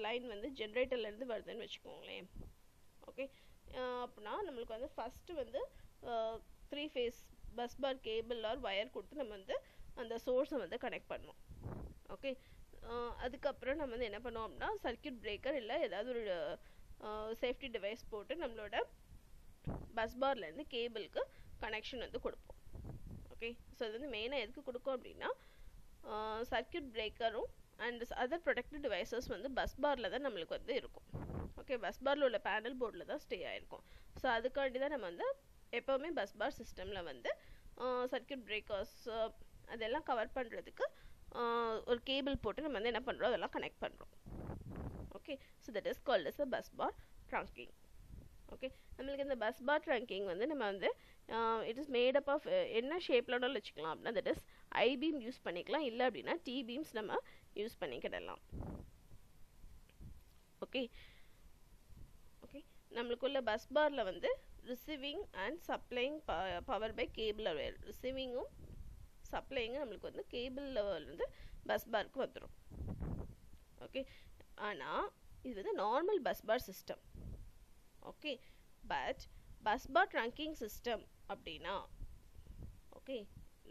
லைன் வந்து ஜென்ரேட்டர்லேருந்து வருதுன்னு வச்சுக்கோங்களேன். ஓகே அப்படின்னா நம்மளுக்கு வந்து ஃபஸ்ட்டு வந்து 3 phase bus bar cable or wire கொடுத்து நம்ம வந்து அந்த சோர்ஸை வந்து கனெக்ட் பண்ணுவோம். ஓகே அதுக்கப்புறம் நம்ம வந்து என்ன பண்ணுவோம் அப்படின்னா சர்க்கியூட் பிரேக்கர் இல்லை ஏதாவது ஒரு சேஃப்டி டிவைஸ் போட்டு நம்மளோட பஸ் பார்லேருந்து கேபிளுக்கு கனெக்ஷன் வந்து கொடுப்போம். ஓகே ஸோ இது வந்து மெயினாக எதுக்கு கொடுக்கும் அப்படின்னா சர்க்கியூட் பிரேக்கரும் அண்ட் அதர் ப்ரொடெக்டிவ் டிவைசஸ் வந்து பஸ் பாரில் தான் நம்மளுக்கு வந்து இருக்கும். ஓகே பஸ் பாரில் உள்ள பேனல் போர்டில் தான் ஸ்டே ஆகிருக்கும். ஸோ அதுக்காண்டி தான் நம்ம வந்து எப்போவுமே பஸ் பார் சிஸ்டமில் வந்து சர்க்கியூட் பிரேக்கர்ஸ் அதெல்லாம் கவர் பண்ணுறதுக்கு ஒரு கேபிள் போட்டு நம்ம வந்து என்ன பண்ணுறோம் அதெல்லாம் கனெக்ட் பண்ணுறோம். Okay so that is called as a bus bar trunking. Okay நம்மளுக்கு இந்த பஸ் பார் ட்ரங்கிங் வந்து நம்ம வந்து it is made up of என்ன ஷேப்லோட வச்சுக்கலாம் அப்படின்னா that is I beam use பண்ணிக்கலாம், இல்லை அப்படின்னா டி பீம்ஸ் நம்ம யூஸ் பண்ணிக்கிடலாம். ஓகே ஓகே நம்மளுக்குள்ள பஸ் பாரில் வந்து receiving and supplying power by cable wire, ரிசீவிங்கும் சப்ளைங்க நம்மளுக்கு வந்து கேபிள் இருந்து பஸ் பார்க்கு வந்துடும். ஓகே, ஆனால் இது வந்து normal bus bar system. Okay, but bus bar trunking system அப்படின்னா, ஓகே,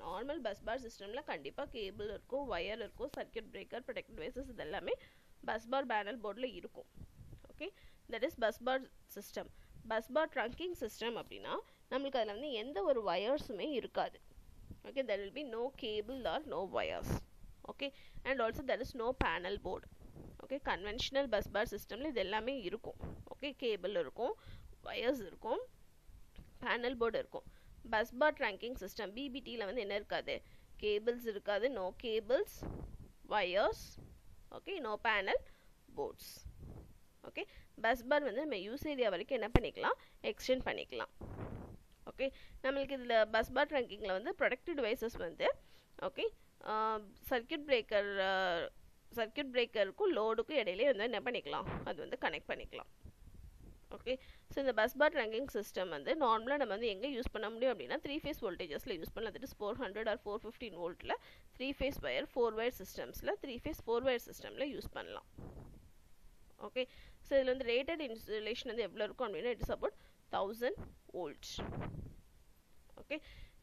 நார்மல் பஸ் பார் சிஸ்டமில் கண்டிப்பாக கேபிள் இருக்கும், ஒயர் இருக்கும், சர்க்கியூட் பிரேக்கர், ப்ரொடெக்ட் டிவைசஸ் இதெல்லாமே பஸ் பார் பேனல் போர்டில் இருக்கும். Okay, that is bus bar system. Bus bar trunking system அப்படின்னா நம்மளுக்கு அதில் வந்து எந்த ஒரு ஒயர்ஸுமே இருக்காது. Okay, there will be no cable or no wires. Okay, and also there is no panel board. Okay, conventional bus bar சிஸ்டமில் இது எல்லாமே இருக்கும். ஓகே, கேபிள் இருக்கும், ஒயர்ஸ் இருக்கும், பேனல் போர்டு இருக்கும். பஸ் பார் ட்ரங்கிங் சிஸ்டம் பிபிடியில் வந்து என்ன இருக்காது, கேபிள்ஸ் இருக்காது, no cables, wires, okay, no panel boards. Okay, bus bar வந்து நம்ம யூஸ் ஏரியா வரைக்கும் என்ன பண்ணிக்கலாம், எக்ஸ்டெண்ட் பண்ணிக்கலாம். ஓகே, நம்மளுக்கு இதில் பஸ் பார் ட்ரங்கிங்கில் வந்து ப்ரொடெக்டிவ் டிவைசஸ் வந்து ஓகே சர்க்கியூட் பிரேக்கருக்கும் லோடுக்கும் இடையிலே வந்து என்ன பண்ணிக்கலாம், அது வந்து கனெக்ட் பண்ணிக்கலாம். ஓகே, ஸோ இந்த பஸ் பார் ட்ரங்கிங் சிஸ்டம் வந்து நார்மலாக நம்ம வந்து எங்கே யூஸ் பண்ண முடியும் அப்படின்னா 3 phase வோல்டேஜஸில் யூஸ் பண்ணலாம். தட் இஸ் 400 or 415 வோல்ட்டில் 3 phase wire 4 wire சிஸ்டம்ஸில் 3 phase 4 wire சிஸ்டமில் யூஸ் பண்ணலாம். ஓகே, ஸோ இதில் வந்து ரேட்டட் இன்சுலேஷன் வந்து எவ்வளோ இருக்கும் அப்படின்னா it is about 1000 volts. Okay,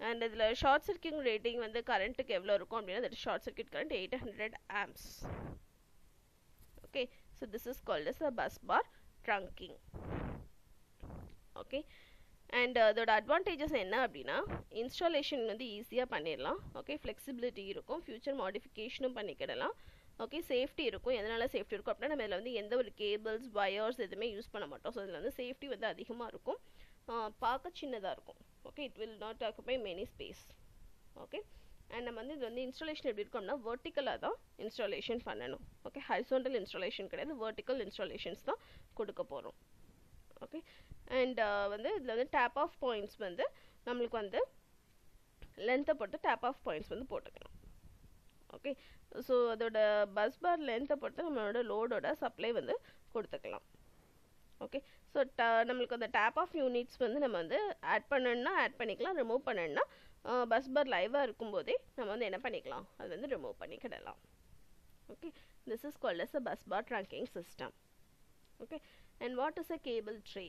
and இதில் ஷார்ட் சர்க்கியூட் ரேட்டிங் வந்து கரண்ட்டுக்கு எவ்வளோ இருக்கும் அப்படின்னா that is short circuit current 800 amps. Okay, so this is called as a bus bar trunking. Okay, and அதோட அட்வான்டேஜஸ் என்ன அப்படின்னா இன்ஸ்டாலேஷன் வந்து ஈஸியாக பண்ணிடலாம். ஓகே, ஃப்ளெக்சிபிலிட்டி இருக்கும், ஃபியூச்சர் மாடிஃபிகேஷனும் பண்ணிக்கிடலாம். ஓகே, சேஃப்டி இருக்கும். எதனால் சேஃப்டி இருக்கும் அப்படின்னா நம்ம இதில் வந்து எந்த ஒரு கேபிள்ஸ், ஒயர்ஸ் எதுவுமே யூஸ் பண்ண மாட்டோம். ஸோ இதில் வந்து சேஃப்டி வந்து அதிகமாக இருக்கும், பார்க்க சின்னதாக இருக்கும். Okay, it will not occupy many space. Okay, and நம்ம வந்து இது வந்து இன்ஸ்டாலேஷன் எப்படி இருக்கோம்னா வெர்டிக்கலாக தான் இன்ஸ்டாலேஷன் பண்ணணும். ஓகே, ஹரிசாண்டல் இன்ஸ்டாலேஷன் கிடையாது, வெர்டிக்கல் இன்ஸ்டாலேஷன்ஸ் தான் கொடுக்க போகிறோம். ஓகே, அண்ட் வந்து இதில் வந்து டேப் ஆஃப் பாயிண்ட்ஸ் வந்து நம்மளுக்கு வந்து லென்த்தை பொறுத்து டேப் ஆஃப் பாயிண்ட்ஸ் வந்து போட்டுக்கலாம். ஓகே, ஸோ அதோட பஸ் பார் லென்த்தை பொறுத்து நம்மளோட லோடோட சப்ளை வந்து கொடுத்துக்கலாம். ஓகே, ஸோ நம்மளுக்கு அந்த டேப் ஆஃப் யூனிட்ஸ் வந்து நம்ம வந்து ஆட் பண்ணணும்னா ஆட் பண்ணிக்கலாம், ரிமூவ் பண்ணணும்னா பஸ் பார் லைவாக இருக்கும்போதே நம்ம வந்து என்ன பண்ணிக்கலாம், அது வந்து ரிமூவ் பண்ணிக்கிடலாம். Okay, this is called as a bus bar trunking system. Okay, and what is a cable tray?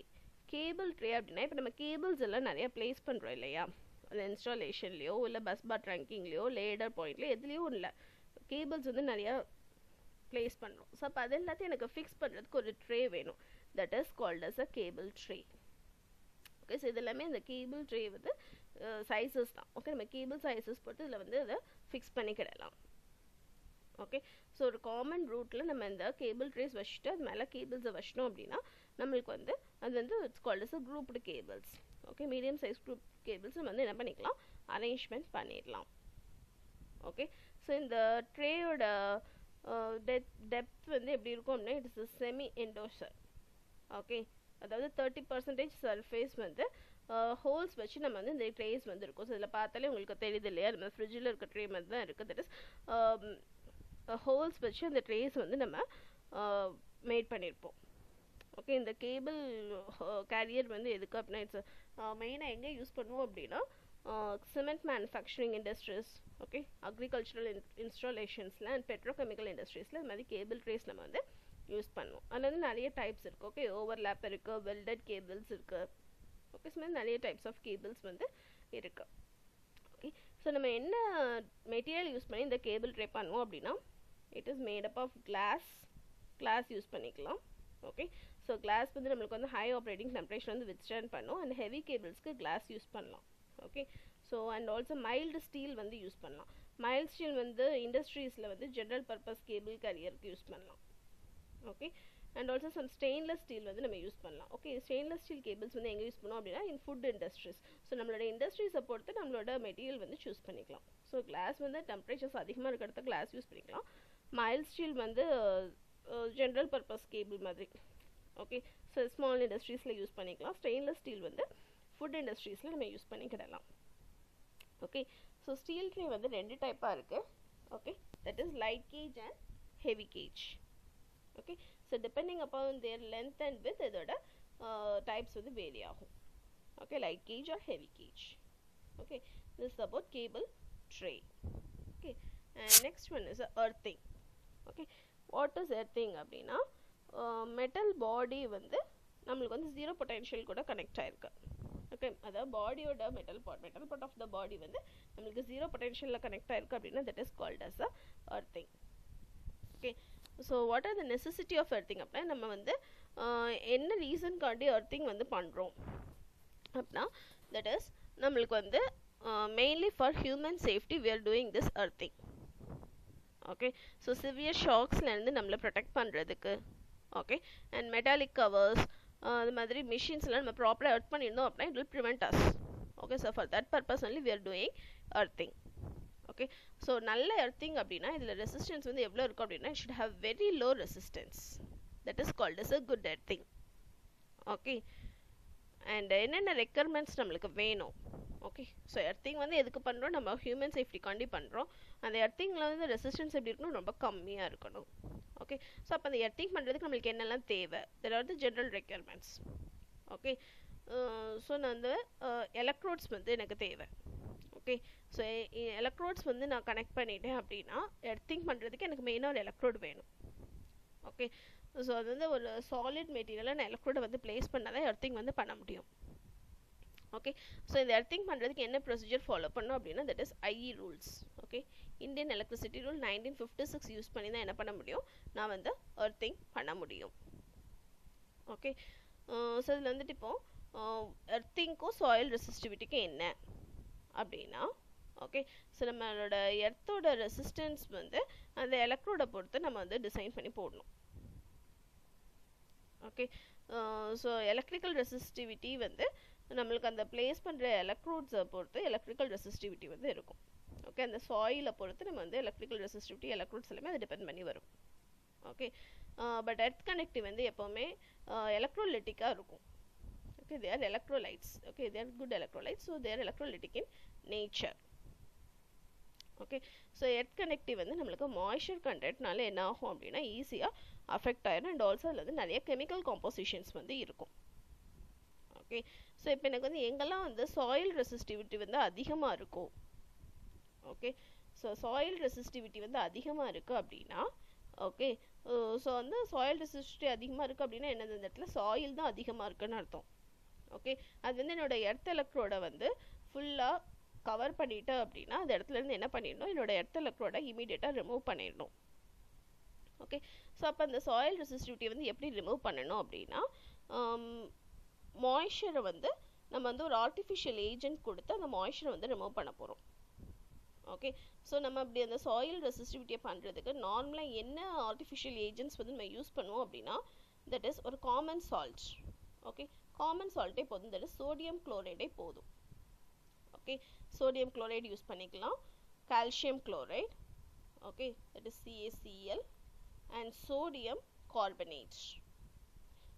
Cable tray அப்படின்னா இப்போ நம்ம கேபிள்ஸ் எல்லாம் நிறையா ப்ளேஸ் பண்ணுறோம் இல்லையா, அந்த இன்ஸ்டாலேஷன்லையோ இல்லை பஸ் பார் ட்ரங்கிங்லையோ லேடர் பாயிண்ட்லையோ எதுலேயோ இல்லை, கேபிள்ஸ் வந்து நிறையா ப்ளேஸ் பண்ணுறோம். ஸோ அப்போ அது எல்லாத்தையும் எனக்கு ஃபிக்ஸ் பண்ணுறதுக்கு ஒரு ட்ரே வேணும். That is called as a cable tray. Okay, so இது எல்லாமே இந்த கேபிள் ட்ரே வந்து சைஸஸ் தான். ஓகே, நம்ம கேபிள் சைஸஸ் பொறுத்து இதில் வந்து அதை ஃபிக்ஸ் பண்ணிக்கிடலாம். ஓகே, ஸோ ஒரு காமன் ரூட்டில் நம்ம இந்த கேபிள் ட்ரேஸ் வச்சுட்டு அது மேலே கேபிள்ஸை வச்சிட்டோம் அப்படின்னா நம்மளுக்கு வந்து அது வந்து it's called as a grouped cables. Okay, medium size group cables நம்ம வந்து என்ன பண்ணிக்கலாம், அரேஞ்ச்மெண்ட் பண்ணிடலாம். ஓகே, ஸோ இந்த ட்ரேயோட டெப்த் வந்து எப்படி இருக்கும் அப்படின்னா இட் இஸ் செமி எண்டோசர். ஓகே, அதாவது 30% சர்ஃபேஸ் வந்து ஹோல்ஸ் வச்சு நம்ம வந்து இந்த ட்ரேஸ் வந்து இருக்கும். ஸோ இதில் பார்த்தாலே உங்களுக்கு தெரியுது இல்லையா, நம்ம ஃப்ரிட்ஜில் இருக்க ட்ரே மாதிரி தான் இருக்குது. தட் இஸ் ஹோல்ஸ் வச்சு அந்த ட்ரேஸ் வந்து நம்ம மேட் பண்ணியிருப்போம். ஓகே, இந்த கேபிள் கேரியர் வந்து எதுக்கு அப்படின்னா இட்ஸ் மெயினாக எங்கே யூஸ் பண்ணுவோம் அப்படின்னா cement manufacturing industries, okay, agricultural இன்ஸ்டாலேஷன்ஸில் அண்ட் பெட்ரோகெமிக்கல் இண்டஸ்ட்ரீஸில் இது மாதிரி கேபிள் ட்ரேஸ் நம்ம வந்து யூஸ் பண்ணுவோம். அதில் வந்து நிறைய டைப்ஸ் இருக்குது. ஓகே, ஓவர்லேப் இருக்குது, வெல்டட் கேபிள்ஸ் இருக்குது. ஓகே, ஸோ நிறைய டைப்ஸ் ஆஃப் கேபிள்ஸ் வந்து இருக்குது. ஓகே, ஸோ நம்ம என்ன மெட்டீரியல் யூஸ் பண்ணி இந்த கேபிள் ட்ரே பண்ணுவோம் அப்படின்னா it is made up of glass use பண்ணிக்கலாம். ஓகே, ஸோ கிளாஸ் வந்து நம்மளுக்கு வந்து ஹை ஆப்ரேட்டிங் டெம்பரேச்சர் வந்து வித்ஸ்டாண்ட் பண்ணும். அண்ட் ஹெவி கேபிள்ஸ்க்கு கிளாஸ் யூஸ் பண்ணலாம். Okay, so and also mild steel வந்து யூஸ் பண்ணலாம். மைல்டு ஸ்டீல் வந்து இண்டஸ்ட்ரீஸில் வந்து ஜென்ரல் பர்பஸ் கேபிள் கேரியருக்கு யூஸ் பண்ணலாம். Okay, and also some stainless steel வந்து நம்ம யூஸ் பண்ணலாம். ஓகே, ஸ்டெயின்லெஸ் ஸ்டீல் கேபிள்ஸ் வந்து எங்கே யூஸ் பண்ணோம் அப்படின்னா இன் ஃபுட் இண்டஸ்ட்ரீஸ். ஸோ நம்மளோட இண்டஸ்ட்ரீஸை பொறுத்து நம்மளோட மெட்டீரியல் வந்து சூஸ் பண்ணிக்கலாம். ஸோ கிளாஸ் வந்து டெம்பரேச்சர்ஸ் அதிகமாக இருக்கிறத கிளாஸ் யூஸ் பண்ணிக்கலாம். மைல்டு ஸ்டீல் வந்து ஜென்ரல் பர்பஸ் கேபிள் மாதிரி. ஓகே, ஸோ ஸ்மால் இண்டஸ்ட்ரீஸில் யூஸ் பண்ணிக்கலாம். ஸ்டெயின்லெஸ் ஸ்டீல் வந்து ஃபுட் இண்டஸ்ட்ரீஸில் நம்ம யூஸ் பண்ணிக்கிடலாம். ஓகே, ஸோ ஸ்டீல் ட்ரே வந்து 2 டைப்பாக இருக்குது. Okay, that is light gauge and heavy gauge. Okay, so depending upon their length and width இதோட டைப்ஸ் வந்து வேரி ஆகும். Okay, light gauge or heavy gauge. Okay, this is about cable tray. Okay, and next one is earthing. Okay, what is earthing அப்படின்னா metal body வந்து நம்மளுக்கு வந்து zero potential கூட connect ஆயிருக்கு. Okay, அதாவது பாடியோட metal part of the body வந்து நம்மளுக்கு ஜீரோ பொட்டென்ஷியலில் கனெக்ட் ஆயிருக்கு அப்படின்னா that is called as a earthing. Okay, so what are the necessity of earthing அப்படின்னா நம்ம வந்து என்ன ரீசன்காண்டி earthing வந்து பண்ணுறோம் அப்படின்னா தட் இஸ் நம்மளுக்கு வந்து mainly for human safety we are doing this earthing. Okay, so severe ஷாக்ஸ்லேருந்து நம்மளை ப்ரொடெக்ட் பண்ணுறதுக்கு. ஓகே, அண்ட் மெட்டாலிக் கவர்ஸ் அது மாதிரி மிஷின்ஸ்லாம் நம்ம ப்ராப்பராக எர்த் பண்ணியிருந்தோம் அப்படின்னா it will prevent us. Okay, so for that purpose only we are doing earthing. Okay, so நல்ல earthing அப்படின்னா இதில் ரெசிஸ்டன்ஸ் வந்து எவ்வளோ இருக்கும் அப்படின்னா it should have very low resistance. That is called as a good earthing. Okay, and என்னென்ன requirements நம்மளுக்கு வேணும். ஓகே, ஸோ எர்த்திங் வந்து எதுக்கு பண்ணுறோம், நம்ம ஹியூமன் சேஃப்டிக்காண்டி பண்ணுறோம். அந்த எர்த்திங்கில் வந்து ரெசிஸ்டன்ஸ் எப்படி இருக்கணும், ரொம்ப கம்மியாக இருக்கணும். ஓகே, ஸோ அப்போ அந்த எர்த்திங் பண்ணுறதுக்கு நம்மளுக்கு என்னெல்லாம் தேவை, there are the general requirements. Okay, so நான் வந்து எலக்ட்ரோட்ஸ் வந்து எனக்கு தேவை. ஓகே, ஸோ எலக்ட்ரோட்ஸ் வந்து நான் கனெக்ட் பண்ணிட்டேன் அப்படின்னா எர்த்திங் பண்ணுறதுக்கு எனக்கு மெயினாக ஒரு எலக்ட்ரோட் வேணும். ஓகே, ஸோ அது வந்து ஒரு சாலிட் மெட்டீரியலை நான் எலக்ட்ரோடை வந்து பிளேஸ் பண்ணால் தான் எர்த்திங் வந்து பண்ண முடியும். ஓகே, ஸோ இந்த எர்த்திங் பண்ணுறதுக்கு என்ன ப்ரொசீஜர் ஃபாலோ பண்ணோம் அப்படின்னா that is IE rules. Okay, Indian electricity rule 1956 use பண்ணி தான் என்ன பண்ண முடியும், நான் வந்து எர்த்திங் பண்ண முடியும். ஓகே, ஸோ இதில் வந்துட்டு இப்போது எர்த்திங்க்கும் சாயில் ரெசிஸ்டிவிட்டிக்கும் என்ன அப்படின்னா ஓகே, ஸோ நம்மளோட எர்த்தோட ரெசிஸ்டன்ஸ் வந்து அந்த எலக்ட்ரோடை பொறுத்து நம்ம வந்து டிசைன் பண்ணி போடணும். ஓகே, ஸோ எலக்ட்ரிக்கல் ரெசிஸ்டிவிட்டி வந்து நம்மளுக்கு அந்த பிளேஸ் பண்ணுற எலக்ட்ரோட்ஸை பொறுத்து எலக்ட்ரிக்கல் ரெசிஸ்டிவிட்டி வந்து இருக்கும். ஓகே, அந்த சாயிலை பொறுத்து நம்ம வந்து எலக்ட்ரிக்கல் ரெசிஸ்டிவிட்டி எலக்ட்ரோட்ஸ் எல்லாமே அது டிபெண்ட் பண்ணி வரும். ஓகே, பட் எர்த் கனெக்டிவ் வந்து எப்போவுமே எலக்ட்ரோலிட்டிக்காக இருக்கும். Okay, they are electrolytes. Okay, they are good electrolytes, so they are electrolytic in nature. Okay, so earth connective வந்து நம்மளுக்கு மாய்ஸ்சர் கண்டென்ட்னால என்ன ஆகும் அப்படின்னா ஈஸியாக அஃபெக்ட் ஆயிடும். அண்ட் ஆல்சோ அதில் வந்து நிறைய கெமிக்கல் காம்போசிஷன்ஸ் வந்து இருக்கும். ஓகே, ஸோ இப்போ எனக்கு வந்து எங்கெல்லாம் வந்து சாயில் ரெசிஸ்டிவிட்டி வந்து அதிகமாக இருக்கும். ஓகே, ஸோ சாயில் ரெசிஸ்டிவிட்டி வந்து அதிகமாக இருக்குது அப்படின்னா ஓகே, ஸோ வந்து சாயில் ரெசிஸ்டிவிட்டி அதிகமாக இருக்குது அப்படின்னா என்னது, இந்த இடத்துல சாயில் தான் அதிகமாக இருக்குன்னு அர்த்தம். ஓகே, அது வந்து என்னோடய எர்த் எலக்ட்ரோடை வந்து ஃபுல்லாக கவர் பண்ணிட்டேன் அப்படின்னா அந்த இடத்துலேருந்து என்ன பண்ணிடணும், என்னோட எர்த் எலக்ட்ரோடை இமீடியட்டாக ரிமூவ் பண்ணிடணும். ஓகே, ஸோ அப்போ அந்த சாயில் ரெசிஸ்டிவிட்டி வந்து எப்படி ரிமூவ் பண்ணணும் அப்படின்னா மாய்ஸ்சரை வந்து நம்ம வந்து ஒரு ஆர்டிஃபிஷியல் ஏஜென்ட் கொடுத்து அந்த மாய்ஸ்சரை வந்து ரிமூவ் பண்ண போகிறோம். ஓகே, ஸோ நம்ம அப்படி அந்த சாயில் ரெசிஸ்டிவிட்டியை பண்ணுறதுக்கு நார்மலாக என்ன ஆர்டிஃபிஷியல் ஏஜென்ட்ஸ் வந்து நம்ம யூஸ் பண்ணுவோம் அப்படின்னா தட் இஸ் ஒரு காமன் சால்ட். ஓகே, காமன் சால்ட்டே போதும், தட் இஸ் சோடியம் குளோரைடே போதும். ஓகே, சோடியம் குளோரைடு யூஸ் பண்ணிக்கலாம், calcium chloride, okay that is CaCl, and sodium carbonate.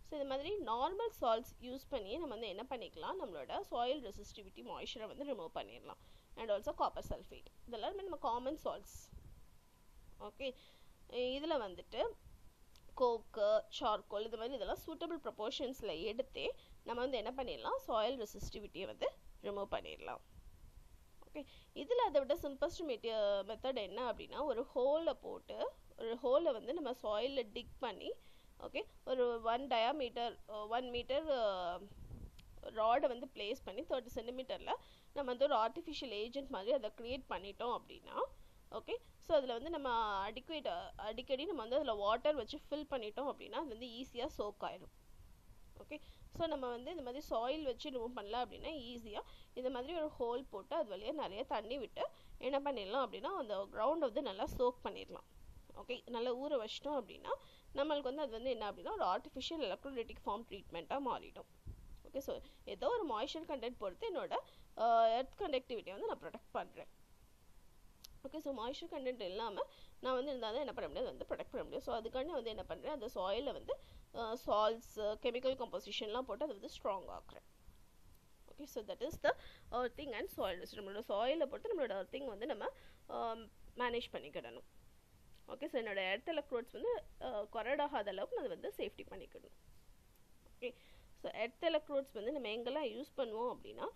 So இது மாதிரி நார்மல் சால்ட்ஸ் யூஸ் பண்ணி நம்ம வந்து என்ன பண்ணிக்கலாம், நம்மளோட சாயில் ரெசிஸ்டிவிட்டி மாய்ஸ்சரை வந்து ரிமூவ் பண்ணிடலாம். அண்ட் ஆல்சோ காப்பர் சல்ஃபேட், இதெல்லாம் நம்ம காமன் சால்ட்ஸ். ஓகே, இதில் வந்துட்டு கோக்கு, சார்கோல் இது மாதிரி இதெல்லாம் சூட்டபிள் ப்ரொபோர்ஷன்ஸில் எடுத்து நம்ம வந்து என்ன பண்ணிடலாம், சாயில் ரெசிஸ்டிவிட்டியை வந்து ரிமூவ் பண்ணிடலாம். ஓகே, இதில் அதை விட சிம்பிளஸ்ட் மெத்தட் என்ன அப்படின்னா ஒரு ஹோலை போட்டு ஒரு ஹோலை வந்து நம்ம சாயிலில் டிக் பண்ணி ஓகே ஒரு 1 மீட்டர் ராடை வந்து பிளேஸ் பண்ணி 30 சென்டிமீட்டரில் நம்ம வந்து ஒரு ஆர்டிஃபிஷியல் ஏஜென்ட் மாதிரி அதை க்ரியேட் பண்ணிட்டோம் அப்படின்னா ஓகே, ஸோ அதில் வந்து நம்ம அடிக்கடி நம்ம வந்து அதில் வாட்டர் வச்சு ஃபில் பண்ணிட்டோம் அப்படின்னா அது வந்து ஈஸியாக சோக் ஆயிடும். ஓகே, ஸோ நம்ம வந்து இந்த மாதிரி சாயில் வச்சு ரிமூவ் பண்ணலாம் அப்படின்னா ஈஸியாக இந்த மாதிரி ஒரு ஹோல் போட்டு அது வழியாக நிறைய தண்ணி விட்டு என்ன பண்ணிடலாம் அப்படின்னா அந்த கிரவுண்டை வந்து நல்லா சோக் பண்ணிடலாம். ஓகே, நல்லா ஊற வச்சிட்டோம் அப்படின்னா நம்மளுக்கு வந்து அது வந்து என்ன அப்படின்னா ஒரு ஆர்டிஃபிஷியல் எலக்ட்ரோலைட்டிக் ஃபார்ம் ட்ரீட்மெண்ட்டாக மாறிடும். ஓகே, ஸோ ஏதோ ஒரு மாய்ஸ்சர் கண்டென்ட் பொறுத்து என்னோட எர்த் கண்டக்டிவிட்டியை வந்து நான் ப்ரொடெக்ட் பண்ணுறேன். ஓகே, ஸோ மாய்ஸ்சர் கண்டென்ட் இல்லாமல் நான் வந்து இருந்தால் தான் என்ன பண்ண முடியாது, வந்து ப்ரொடெக்ட் பண்ண முடியும். ஸோ அதுக்காண்டி வந்து என்ன பண்ணுறேன், அந்த சாயிலில் வந்து சால்ட்ஸ் கெமிக்கல் கம்போசிஷன்லாம் போட்டு அதை வந்து ஸ்ட்ராங் ஆக்குறேன். Okay, so that is the earthing and soil. நம்மளோட சாயிலை பொறுத்து நம்மளோட earthing வந்து நம்ம மேனேஜ் பண்ணிக்கிடணும். ஓகே, ஸோ என்னோட எர்த் எலக்ட்ரோட்ஸ் வந்து கொரடாகாத அளவுக்கு நான் வந்து சேஃப்டி பண்ணிக்கணும். ஓகே, ஸோ எர்த் எலக்ட்ரோட்ஸ் வந்து நம்ம எங்கெல்லாம் யூஸ் பண்ணுவோம் அப்படின்னா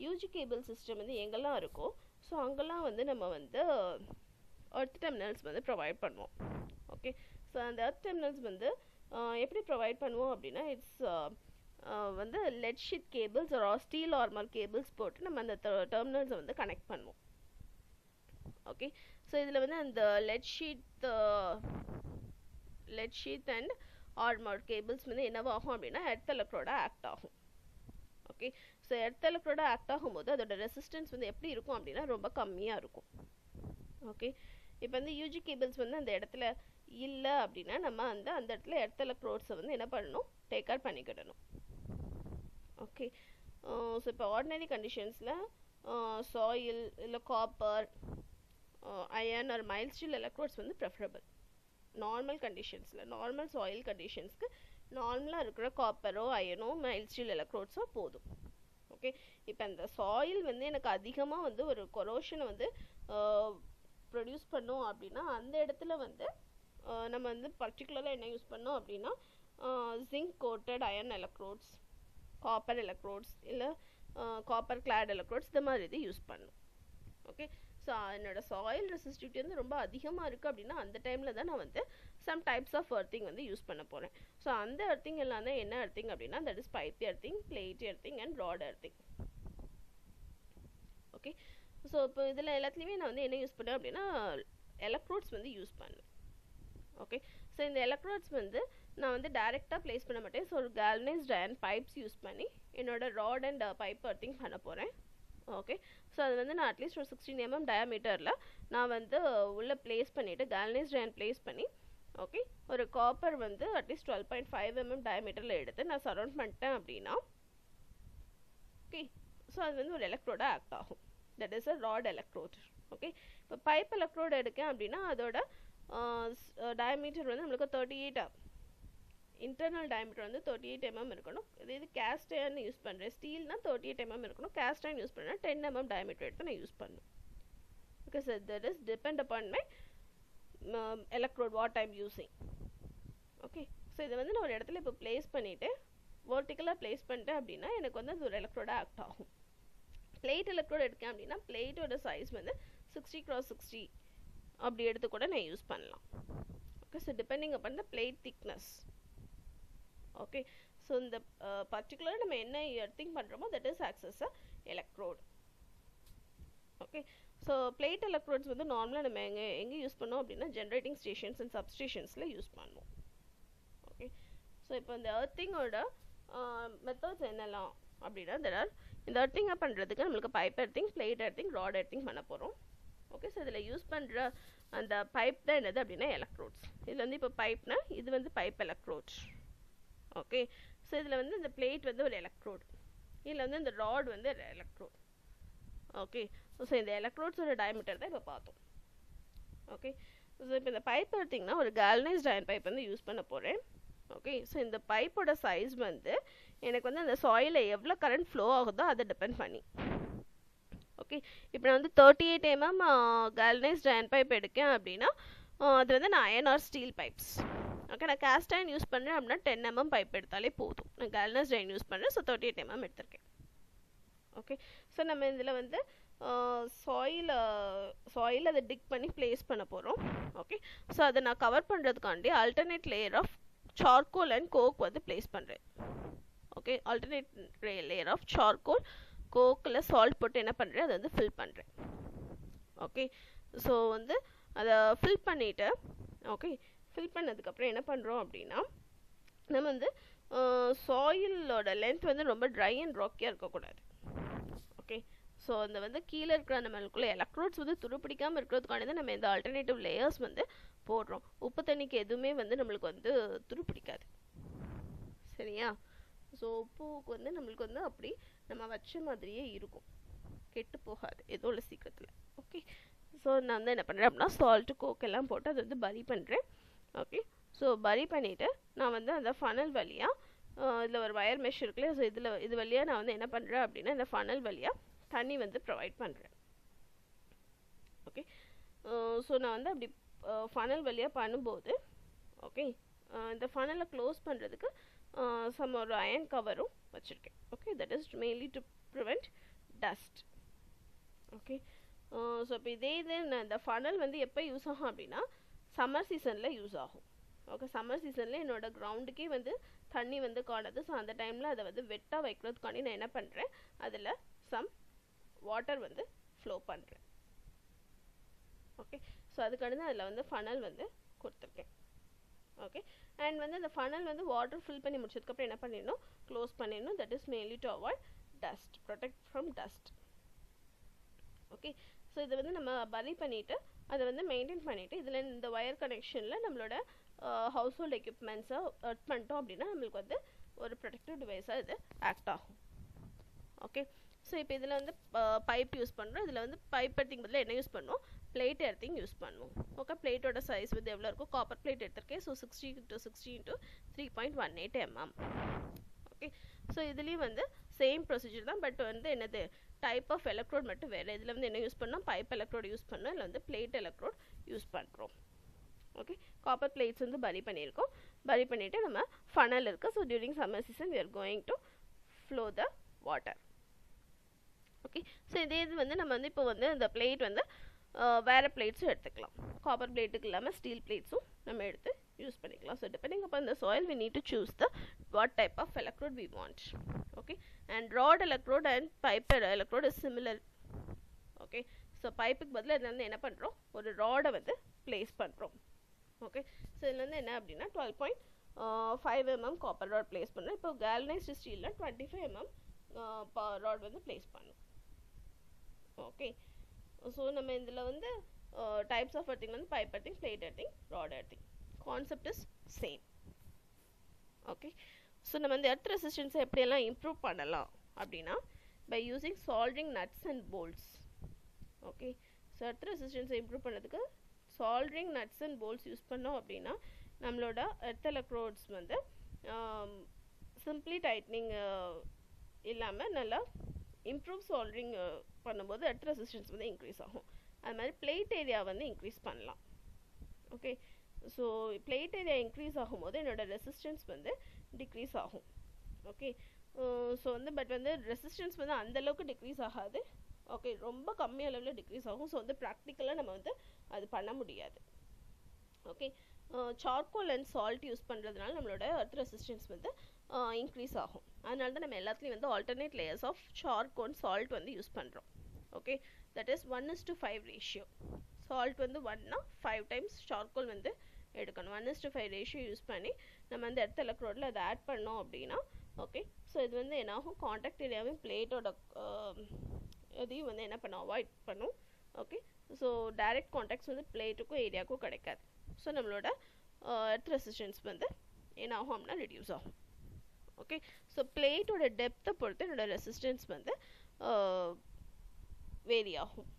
யூஜி கேபிள் சிஸ்டம் வந்து எங்கெல்லாம் இருக்கோ ஸோ அங்கெல்லாம் வந்து நம்ம வந்து எர்த் டெர்மினல்ஸ் வந்து ப்ரொவைட் பண்ணுவோம். ஓகே, ஸோ அந்த எர்த் டெர்மினல்ஸ் வந்து எப்படி ப்ரொவைட் பண்ணுவோம் அப்படின்னா இட்ஸ் வந்து lead sheath cables or steel armour cables போட்டு நம்ம அந்த டெர்மினல்ஸை வந்து கனெக்ட் பண்ணுவோம். ஓகே, ஸோ இதில் வந்து அந்த let sheet and armour cables வந்து என்னவாகும் அப்படின்னா எர்த் எலக்ட்ரோட ஆக்ட் ஆகும். ஓகே, ஸோ எர்த் எலக்ட்ரோட ஆக்ட் ஆகும்போது அதோட ரெசிஸ்டன்ஸ் வந்து எப்படி இருக்கும் அப்படின்னா ரொம்ப கம்மியாக இருக்கும். ஓகே, இப்போ வந்து யூஜி கேபிள்ஸ் வந்து அந்த இடத்துல இல்லை அப்படின்னா நம்ம அந்த இடத்துல எர்த் எலக்ட்ரோட்ஸை வந்து என்ன பண்ணணும், டேக் கேர் பண்ணிக்கிடணும். ஓகே, ஸோ இப்போ ஆர்டினரி கண்டிஷன்ஸில் சாயில் இல்லை copper iron or mild steel electrodes வந்து ப்ரெஃபரபிள். நார்மல் கண்டிஷன்ஸில் நார்மல் சாயில் கண்டிஷன்ஸ்க்கு நார்மலாக இருக்கிற காப்பரோ அயனோ மைல்ட் ஸ்டீல் எலக்ட்ரோட்ஸோ போதும். ஓகே, இப்போ அந்த சாயில் வந்து எனக்கு அதிகமாக வந்து ஒரு கொரோஷனை வந்து ப்ரொடியூஸ் பண்ணோம் அப்படின்னா அந்த இடத்துல வந்து நம்ம வந்து பர்டிகுலராக என்ன யூஸ் பண்ணோம் அப்படின்னா zinc coated iron electrodes, copper electrodes இல்லை காப்பர் கிளாட் எலக்ட்ரோட்ஸ் இந்த மாதிரி இது யூஸ் பண்ணணும். ஓகே, ஸோ என்னோட சாயில் ரெசிஸ்டிவிட்டி வந்து ரொம்ப அதிகமாக இருக்குது அப்படின்னா அந்த டைமில் தான் நான் வந்து சம் டைப்ஸ் ஆஃப் எர்த்திங் வந்து யூஸ் பண்ண போகிறேன். ஸோ அந்த எர்த்திங் எல்லாம் தான் என்ன எர்த்திங் அப்படின்னா that is pipe earthing, plate earthing and rod earthing. Okay, so இப்போ இதில் எல்லாத்துலேயுமே நான் வந்து என்ன யூஸ் பண்ணேன் அப்படின்னா எலக்ட்ரோட்ஸ் வந்து யூஸ் பண்ணேன். ஓகே, ஸோ இந்த எலக்ட்ரோட்ஸ் வந்து நான் வந்து டைரெக்டாக ப்ளேஸ் பண்ண மாட்டேன். ஸோ ஒரு galvanized iron பைப்ஸ் யூஸ் பண்ணி என்னோட ராட் அண்ட் பைப் எர்த்திங் பண்ண போகிறேன். ஓகே, ஸோ அது வந்து நான் அட்லீஸ்ட் ஒரு 16 mm டயாமீட்டரில் நான் வந்து உள்ளே ப்ளேஸ் பண்ணிவிட்டு galvanized iron ப்ளேஸ் பண்ணி ஓகே ஒரு காப்பர் வந்து அட்லீஸ்ட் 12.5 mm டயாமீட்டரில் எடுத்து நான் சரௌண்ட் பண்ணிட்டேன் அப்படின்னா ஓகே ஸோ அது வந்து ஒரு எலக்ட்ரோடாக ஆக்ட் ஆகும். That is a rod electrode. Okay, இப்போ பைப் எலக்ட்ரோடு எடுக்கேன் அப்படின்னா அதோட டயாமீட்டர் வந்து நம்மளுக்கு 38 இன்டர்னல் டயாமீட்டர் வந்து 38 mm இருக்கணும். இது கேஸ்ட் அயர்ன் யூஸ் பண்ணுறேன், ஸ்டீல்னால் 38 mm இருக்கணும். கேஸ்ட் அயர்ன் யூஸ் பண்ணால் 10 mm டயாமீட்டர் எடுத்து நான் யூஸ் பண்ணணும். Okay, so that is depend upon my electrode what I'm using. Okay, so இதை வந்து நான் ஒரு இடத்துல இப்போ ப்ளேஸ் பண்ணிவிட்டு வெர்டிக்கலாக ப்ளேஸ் பண்ணிட்டேன் அப்படின்னா எனக்கு வந்து அது ஒரு எலக்ட்ரோடாக ஆக்ட் ஆகும். பிளேட் எலக்ட்ரோடு எடுக்கேன் அப்படின்னா பிளேட்டோட சைஸ் வந்து 60x60 அப்படி எடுத்து கூட நான் யூஸ் பண்ணலாம். Okay, so depending upon the plate thickness. Okay, so இந்த பர்டிகுலராக நம்ம என்ன எர்த்திங் பண்ணுறோமோ that is acts as a electrode. Okay, so plate electrodes வந்து நார்மலாக நம்ம எங்கே யூஸ் பண்ணோம் அப்படின்னா ஜென்ரேட்டிங் ஸ்டேஷன்ஸ் அண்ட் சப்ஸ்டேஷன்ஸில் யூஸ் பண்ணுவோம். ஓகே, ஸோ இப்போ இந்த எர்த்திங்கோட மெத்தட்ஸ் என்னெல்லாம் அப்படின்னா இந்த எர்த்திங்கை பண்ணுறதுக்கு நம்மளுக்கு pipe earthing, plate earthing, rod earthing பண்ண போகிறோம். ஓகே, ஸோ இதில் யூஸ் பண்ணுற அந்த பைப் தான் என்னது அப்படின்னா எலக்ட்ரோட்ஸ். இதில் வந்து இப்போ பைப்னா இது வந்து பைப் எலக்ட்ரோட். ஓகே, ஸோ இதில் வந்து இந்த பிளேட் வந்து ஒரு எலக்ட்ரோட், இதில் வந்து இந்த ராட் வந்து எலக்ட்ரோட். ஓகே, ஸோ இந்த எலக்ட்ரோட்ஸோட டயாமீட்டர் தான் இப்போ பார்த்தோம். ஓகே, ஸோ இப்போ இந்த பைப் எடுத்திங்கன்னா ஒரு galvanized iron பைப் வந்து யூஸ் பண்ண போகிறேன். ஓகே, ஸோ இந்த பைப்போட சைஸ் வந்து எனக்கு வந்து அந்த சாயிலில் எவ்வளோ கரண்ட் ஃப்ளோ ஆகுதோ அதை டிபெண்ட் பண்ணி. ஓகே, இப்போ நான் வந்து 38 mm galvanized iron பைப் எடுக்கேன் அப்படின்னா அது வந்து நான் iron or steel pipes. Okay, நான் கேஸ்ட் அயன் யூஸ் பண்ணுறேன் அப்படின்னா 10 mm பைப் எடுத்தாலே போதும். நான் galvanized iron யூஸ் பண்ணுறேன், ஸோ 38 mm எடுத்திருக்கேன். ஓகே, ஸோ நம்ம இதில் வந்து சாயில் அதை டிக் பண்ணி ப்ளேஸ் பண்ண போகிறோம். ஓகே, ஸோ அதை நான் கவர் பண்ணுறதுக்காண்டி alternate layer of charcoal and coke வந்து ப்ளேஸ் பண்ணுறேன். Okay, alternate layer of charcoal, கோக்கில் சால்ட் போட்டு என்ன பண்ணுறேன் அதை வந்து ஃபில் பண்ணுறேன். ஓகே, ஸோ வந்து அதை ஃபில் பண்ணிவிட்டு ஓகே ஃபில் பண்ணதுக்கப்புறம் என்ன பண்ணுறோம் அப்படின்னா நம்ம வந்து சாயிலோட லென்த் வந்து ரொம்ப ட்ரை அண்ட் ராக்கியாக இருக்கக்கூடாது. ஓகே, ஸோ அந்த வந்து கீழே இருக்கிற நம்மளுக்குள்ள எலக்ட்ரோட்ஸ் வந்து துருப்பிடிக்காமல் இருக்கிறதுக்காண்டி தான் நம்ம இந்த ஆல்டர்னேட்டிவ் லேயர்ஸ் வந்து போடுறோம். உப்பு தண்ணிக்கு எதுவுமே வந்து நம்மளுக்கு வந்து துருப்பிடிக்காது, சரியா? ஸோ உப்புக்கு வந்து நம்மளுக்கு வந்து அப்படி நம்ம வச்ச மாதிரியே இருக்கும், கெட்டு போகாது எதோட சீக்கிரத்தில். ஓகே, ஸோ நான் வந்து என்ன பண்ணுறேன் அப்படின்னா சால்ட்டு கோக் எல்லாம் போட்டு அதை வந்து பரி பண்ணுறேன். ஓகே, ஸோ பரி பண்ணிவிட்டு நான் வந்து அந்த ஃபனல் வழியாக இதில் ஒரு வயர் மெஷ் இருக்குல்ல, ஸோ இது வழியாக நான் வந்து என்ன பண்ணுறேன் அப்படின்னா இந்த ஃபனல் வழியாக தண்ணி வந்து ப்ரொவைட் பண்ணுறேன். ஓகே, ஸோ நான் வந்து அப்படி ஃபனல் வழியாக பண்ணும்போது ஓகே இந்த ஃபனலை க்ளோஸ் பண்ணுறதுக்கு ஒரு அயன் கவரும் வச்சுருக்கேன். Okay, that is mainly to prevent dust. Okay, so இப்போ இதே இது இந்த ஃபனல் வந்து எப்போ யூஸ் ஆகும் அப்படின்னா சம்மர் சீசனில் யூஸ் ஆகும். ஓகே, சம்மர் சீசனில் என்னோடய கிரவுண்டுக்கே வந்து தண்ணி வந்து காணுது. ஸோ அந்த டைமில் அதை வந்து வெட்டாக வைக்கிறதுக்காண்டி நான் என்ன பண்ணுறேன், அதில் சம் வாட்டர் வந்து ஃப்ளோ பண்ணுறேன். ஓகே, ஸோ அதுக்கடுத்து அதில் வந்து ஃபனல் வந்து கொடுத்துருக்கேன். ஓகே, அண்ட் வந்து அந்த ஃபனல் வந்து வாட்டர் ஃபில் பண்ணி முடிச்சதுக்கப்புறம் என்ன பண்ணிடணும், க்ளோஸ் பண்ணிடணும். That is mainly to avoid dust, protect from dust. Okay, so இதை வந்து நம்ம பலி பண்ணிவிட்டு அதை வந்து மெயின்டைன் பண்ணிவிட்டு இதில் இந்த ஒயர் கனெக்ஷனில் நம்மளோட ஹவுஸ் ஹோல்ட் எக்யூப்மெண்ட்ஸை ஒர்க் பண்ணிட்டோம் அப்படின்னா நம்மளுக்கு வந்து ஒரு ப்ரொடெக்டிவ் டிவைஸாக இது ஆக்ட் ஆகும். ஓகே, ஸோ இப்போ இதில் வந்து பைப் யூஸ் பண்ணுறோம். இதில் வந்து பைப் எர்த்திங் பதில் என்ன யூஸ் பண்ணுவோம், பிளேட் எர்த்திங் யூஸ் பண்ணுவோம். ஓகே, பிளேட்டோட சைஸ் வந்து எவ்வளோ இருக்கும், காப்பர் பிளேட் எடுத்திருக்கேன். So 60 × 60 × 3.18 mm. ஓகே, ஸோ இதுலேயும் வந்து சேம் ப்ரொசீஜர் தான். பட் வந்து என்னது டைப் ஆஃப் எலக்ட்ரோட் மட்டும் வேறு. இதில் வந்து என்ன யூஸ் பண்ணோம், பைப் எலக்ட்ரோட் யூஸ் பண்ணோம். இல்லை வந்து பிளேட் எலக்ட்ரோட் யூஸ் பண்ணுறோம். ஓகே, காப்பர் பிளேட்ஸ் வந்து பலி பண்ணியிருக்கோம். பலி பண்ணிவிட்டு நம்ம ஃபனல் இருக்குது. So during summer season we are going to flow the water. Okay, so இதே இது வந்து நம்ம வந்து இப்போ வந்து இந்த பிளேட் வந்து வேறு பிளேட்ஸும் எடுத்துக்கலாம். காப்பர் பிளேட்டுக்கு இல்லாமல் ஸ்டீல் பிளேட்ஸும் நம்ம எடுத்து யூஸ் பண்ணிக்கலாம். So depending upon the soil we need to choose the what type of electrode we want. Okay, and rod electrode and pipe electrode is similar. Okay, so பைப்புக்கு பதில் இதில் வந்து என்ன பண்ணுறோம், ஒரு ராடை வந்து பிளேஸ் பண்ணுறோம். ஓகே, ஸோ இதில் வந்து என்ன அப்படின்னா 12.5 mm காப்பர் ராட் பிளேஸ் பண்ணுறோம். இப்போ கேல்வனைஸ்டு ஸ்டீலில் 25 mm ராட் வந்து பிளேஸ் பண்ணும். ஓகே, ஸோ நம்ம இதில் வந்து டைப்ஸ் ஆஃப் எர்த்திங் வந்து pipe earthing, plate earthing, rod earthing. Concept is same. Okay, so நம்ம இந்த எர்த் ரெசிஸ்டன்ஸை எப்படியெல்லாம் இம்ப்ரூவ் பண்ணலாம் அப்படின்னா by using soldering nuts and bolts. Okay, so earth ரெசிஸ்டன்ஸை இம்ப்ரூவ் பண்ணுறதுக்கு soldering nuts and bolts use பண்ணோம் அப்படின்னா நம்மளோட எர்த் எலக்ட்ரோட்ஸ் வந்து சிம்பிளி டைட்னிங் இல்லாமல் நல்லா இம்ப்ரூவ் சால்டரிங் பண்ணும்போது எர்த் ரெசிஸ்டன்ஸ் வந்து இன்க்ரீஸ் ஆகும். அது மாதிரி பிளேட் ஏரியா வந்து இன்க்ரீஸ் பண்ணலாம். Okay, so plate area increase ஆகும்போது என்னோடய ரெசிஸ்டன்ஸ் வந்து டிக்ரீஸ் ஆகும். ஓகே, ஸோ வந்து பட் வந்து ரெசிஸ்டன்ஸ் வந்து அந்தளவுக்கு டிக்ரீஸ் ஆகாது. ஓகே, ரொம்ப கம்மி அளவில் டிக்ரீஸ் ஆகும். ஸோ வந்து ப்ராக்டிக்கலாக நம்ம வந்து அது பண்ண முடியாது. Okay, charcoal and salt use பண்ணுறதுனால நம்மளோட எர்த் ரெசிஸ்டன்ஸ் வந்து இன்க்ரீஸ் ஆகும். அதனால தான் நம்ம எல்லாத்துலேயும் வந்து alternate layers of charcoal salt வந்து யூஸ் பண்ணுறோம். Okay, that is 1:5 ratio. Salt வந்து 1னா 5 டைம்ஸ் சார்கோல் வந்து எடுக்கணும். 1:5 ரேஷியோ யூஸ் பண்ணி நம்ம வந்து எர்த் எலக்ட்ரோடில் அதை ஆட் பண்ணோம் அப்படின்னா ஓகே, ஸோ இது வந்து என்னாகும், காண்டாக்ட் ஏரியாவும் பிளேட்டோட இதையும் வந்து என்ன பண்ணும், அவாய்ட் பண்ணும். ஓகே, ஸோ டைரக்ட் காண்டாக்ட்ஸ் வந்து பிளேட்டுக்கும் ஏரியாவுக்கும் கிடைக்காது. ஸோ நம்மளோட எர்த் ரெசிஸ்டன்ஸ் வந்து என்ன ஆகும் அப்படின்னா ரெடியூஸ் ஆகும். ஓகே, ஸோ பிளேட்டோட டெப்த்தை பொறுத்து என்னோட ரெசிஸ்டன்ஸ் வந்து வேரி ஆகும்.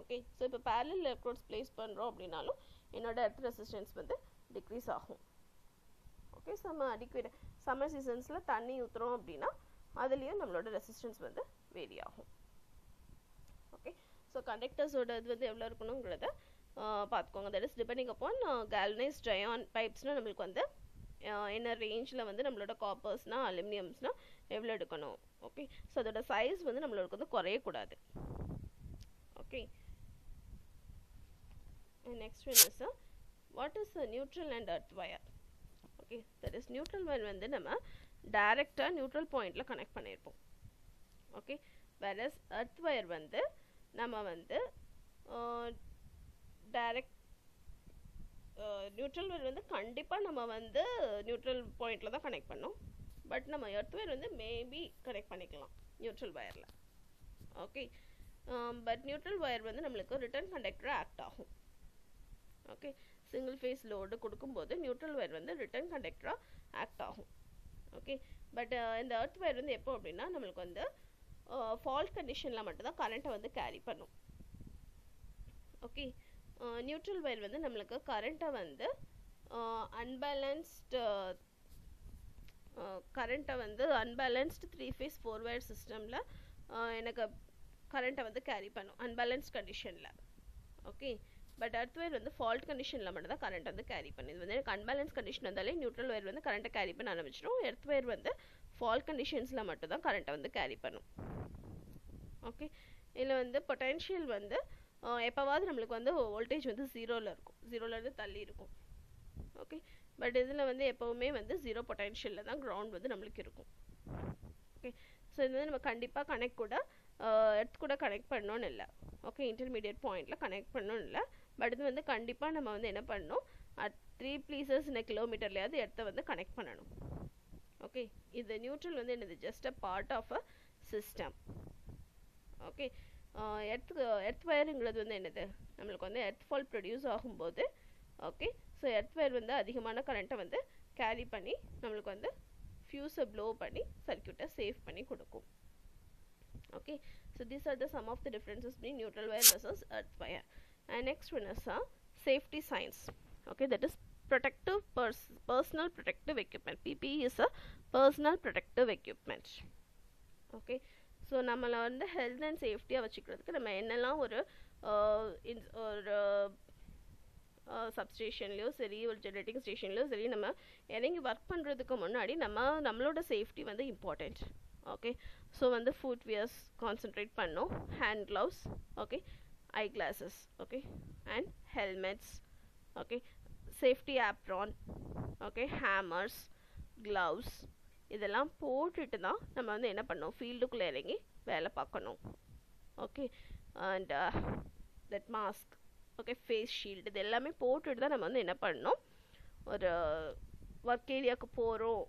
ஓகே, ஸோ இப்போ பேரலல் எலக்ட்ரோட்ஸ் பிளேஸ் பண்ணுறோம் அப்படின்னாலும் என்னோட எர்த் ரெசிஸ்டன்ஸ் வந்து டிக்ரீஸ் ஆகும். ஓகே, ஸோ நம்ம அடிக்கடி சம்மர் சீசன்ஸில் தண்ணி ஊற்றுறோம் அப்படின்னா அதுலேயும் நம்மளோட ரெசிஸ்டன்ஸ் வந்து வேரி ஆகும். ஓகே, ஸோ கண்டக்டர்ஸோட இது வந்து எவ்வளோ இருக்கணுங்கிறத பார்த்துக்கோங்க. That is depending upon galvanised iron பைப்ஸ்னால் நம்மளுக்கு வந்து என்ன ரேஞ்சில் வந்து நம்மளோட காப்பர்ஸ்னால் அலுமினியம்ஸ்னால் எவ்வளோ எடுக்கணும். ஓகே, ஸோ அதோட சைஸ் வந்து நம்மளுக்கு வந்து குறையக்கூடாது. Okay, next one is what is neutral and earth wire. Okay, that is neutral wire வந்து நம்ம டைரெக்டாக நியூட்ரல் பாயிண்டில் கனெக்ட் பண்ணியிருப்போம். ஓகே, வேறஸ் எர்த் வயர் வந்து நம்ம வந்து டைரக்ட் நியூட்ரல் வயர் வந்து கண்டிப்பாக நம்ம வந்து நியூட்ரல் பாயிண்டில் தான் கனெக்ட் பண்ணோம். பட் நம்ம எர்த் வயர் வந்து மேபி கனெக்ட் பண்ணிக்கலாம் நியூட்ரல் வயரில். ஓகே, பட் நியூட்ரல் வயர் வந்து நம்மளுக்கு ரிட்டர்ன் கண்டக்டராக ஆக்ட் ஆகும். ஓகே, சிங்கிள் ஃபேஸ் லோடு கொடுக்கும்போது நியூட்ரல் வயர் வந்து ரிட்டர்ன் கண்டக்டராக ஆக்ட் ஆகும். ஓகே, பட் இந்த எர்த் வயர் வந்து எப்போ அப்படின்னா நம்மளுக்கு வந்து ஃபால்ட் கண்டிஷனில் மட்டும்தான் கரண்ட்டை வந்து கேரி பண்ணும். ஓகே, நியூட்ரல் வயர் வந்து நம்மளுக்கு கரண்ட்டை வந்து அன்பேலன்ஸ்டு அன்பேலன்ஸ்டு 3 ஃபேஸ் 4 வயர் சிஸ்டமில் எனக்கு கரண்ட்டை வந்து கேரி பண்ணும் அன்பேலன்ஸ்ட் கண்டிஷனில். ஓகே, பட் எர்த் வயர் வந்து ஃபால்ட் கண்டிஷனில் மட்டும் தான் கரண்ட் வந்து கேரி பண்ணும். இது வந்து எனக்கு அன்பேலன்ஸ் கண்டிஷன் வந்தாலே நியூட்ரல் வயர் வந்து கரண்ட்டை கேரி பண்ண ஆரம்பிச்சிடும். எர்த் வயர் வந்து ஃபால்ட் கண்டிஷன்ஸில் மட்டும் தான் கரண்ட்டை வந்து கேரி பண்ணும். ஓகே, இதில் வந்து பொட்டென்ஷியல் வந்து எப்போவாவது நம்மளுக்கு வந்து வோல்டேஜ் வந்து ஜீரோவில் இருக்கும், ஜீரோலேருந்து தள்ளி இருக்கும். ஓகே, பட் இதில் வந்து எப்போவுமே வந்து ஜீரோ பொட்டென்ஷியலில் தான் கிரவுண்ட் வந்து நம்மளுக்கு இருக்கும். ஓகே, ஸோ இது வந்து நம்ம கண்டிப்பாக கனெக்ட் கூட எர்த் கூட கனெக்ட் பண்ணணும்னு இல்லை. ஓகே, இன்டர்மீடியட் பாயிண்டில் கனெக்ட் பண்ணணும்னு இல்லை. பட் இது வந்து கண்டிப்பாக நம்ம வந்து என்ன பண்ணணும், 3 places in a kilometerலையாவது எர்த்தை வந்து கனெக்ட் பண்ணணும். ஓகே, இது நியூட்ரல் வந்து என்னது, just a part of a system. Okay, earth வயருங்கிறது வந்து என்னது, நம்மளுக்கு வந்து எர்த் ஃபால் ப்ரொடியூஸ் ஆகும்போது, ஓகே, ஸோ எர்த் வயர் வந்து அதிகமான கரண்ட்டை வந்து கேரி பண்ணி நம்மளுக்கு வந்து ஃபியூஸை ப்ளோ பண்ணி சர்க்யூட்டை சேவ் பண்ணி கொடுக்கும். Okay, so these are the some of the differences between neutral wire versus earth wire. And next one is safety signs. Okay, that is protective personal protective equipment. PPE is a personal protective equipment. Okay, so நம்மள வந்து health and சேஃப்டியாக வச்சுக்கிறதுக்கு நம்ம என்னெல்லாம் ஒரு சப்ஸ்டேஷன்லையோ சரி, ஒரு generating ஸ்டேஷன்லையோ சரி, நம்ம இறங்கி ஒர்க் பண்ணுறதுக்கு முன்னாடி நம்மளோட சேஃப்டி வந்து இம்பார்ட்டண்ட். ஓகே, ஸோ வந்து ஃபுட் வியர்ஸ் கான்சென்ட்ரேட் பண்ணோம், hand gloves, okay, I classes, okay, and helmets, okay, safety apron, okay, hammers, gloves, இதெல்லாம் போட்டுட்டு தான் நம்ம வந்து என்ன பண்ணோம், ஃபீல்டுக்குள்ளே இறங்கி வேலை பார்க்கணும். Okay, and that mask, okay, face shield, இது எல்லாமே போட்டுட்டு தான் நம்ம வந்து என்ன பண்ணணும், ஒரு ஒர்க் ஏரியாவுக்கு போகிறோம்,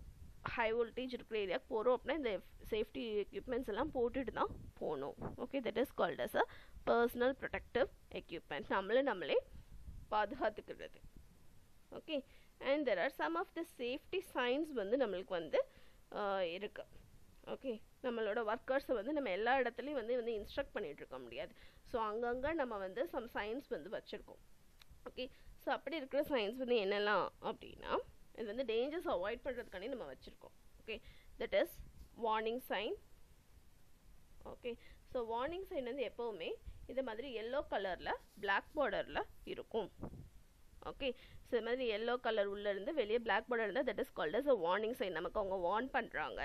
ஹை வோல்டேஜ் இருக்கிற ஏரியாவுக்கு போகிறோம் அப்படின்னா இந்த சேஃப்டி எக்யூப்மெண்ட்ஸ் எல்லாம் போட்டுட்டு தான் போகணும். Okay, that is called as a personal protective equipment, நம்மளே பாதுகாத்துக்கிறது. Okay, and there are some of the safety signs வந்து நம்மளுக்கு வந்து இருக்கு. ஓகே, நம்மளோட ஒர்க்கர்ஸை வந்து நம்ம எல்லா இடத்துலையும் வந்து இன்ஸ்ட்ரக்ட் பண்ணிகிட்டு இருக்க முடியாது. ஸோ அங்கங்கே நம்ம வந்து சம் சைன்ஸ் வந்து வச்சுருக்கோம். ஓகே, ஸோ அப்படி இருக்கிற சைன்ஸ் வந்து என்னெல்லாம் அப்படின்னா, இது வந்து டேஞ்சர்ஸ் அவாய்ட் பண்ணுறதுக்காண்டி நம்ம வச்சுருக்கோம். Okay, that is warning sign. Okay, so warning sign வந்து எப்போவுமே இது மாதிரி எல்லோ கலரில் பிளாக் பார்டரில் இருக்கும். ஓகே, ஸோ இது மாதிரி எல்லோ கலர் உள்ளேருந்து வெளியே பிளாக் பார்டர் இருந்தால் that is called as a warning sign, நமக்கு அவங்க வார்ன் பண்ணுறாங்க.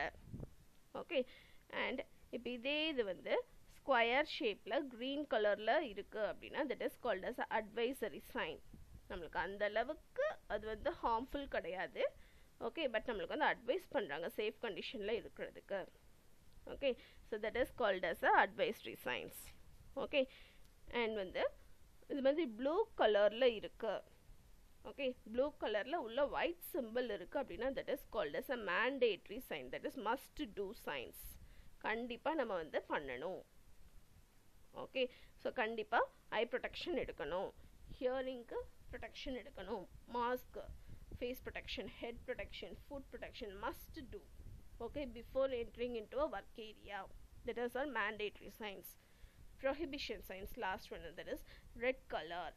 ஓகே, அண்ட் இப்போ இது வந்து ஸ்கொயர் ஷேப்பில் க்ரீன் கலரில் இருக்குது அப்படின்னா that is called as advisory sign. நம்மளுக்கு அந்த அளவுக்கு அது வந்து ஹார்ம்ஃபுல் கிடையாது. ஓகே, பட் நம்மளுக்கு வந்து அட்வைஸ் பண்ணுறாங்க சேஃப் கண்டிஷனில் இருக்கிறதுக்கு. Okay, so that is called as a advisory signs. Okay, and வந்து இது மாதிரி ப்ளூ கலரில் இருக்கு. ஓகே, ப்ளூ கலரில் உள்ள ஒயிட் சிம்பிள் இருக்குது அப்படின்னா that is called as a mandatory sign, that is must do signs, கண்டிப்பாக நம்ம வந்து பண்ணணும். ஓகே, ஸோ கண்டிப்பாக ஐ ப்ரொடெக்ஷன் எடுக்கணும், ஹியரிங்க்கு ப்ரொடெக்ஷன் எடுக்கணும், mask, face protection, head protection, foot protection must do. Okay, before entering into a work area, that is all mandatory signs. Prohibition signs, last one, that is red color.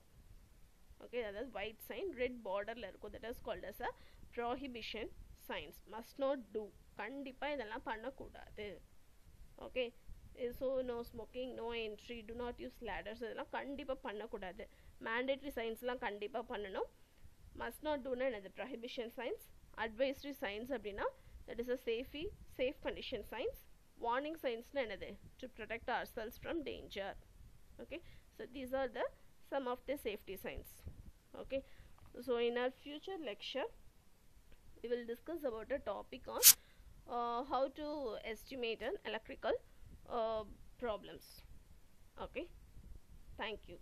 Okay, that is white sign, red border la irukum, that is called as a prohibition signs, must not do, kandipa idella panna koodadhu. Okay, so no smoking, no entry, do not use ladders, idella kandipa panna koodadhu. Mandatory signs la kandipa pannanom. Must not do na enadhu prohibition signs. Advisory signs அப்படினா that is a safe condition signs. Warning signs na enadhu to protect ourselves from danger. Okay, so these are the some of the safety signs. Okay, so in our future lecture we will discuss about a topic on how to estimate an electrical problems. Okay, thank you.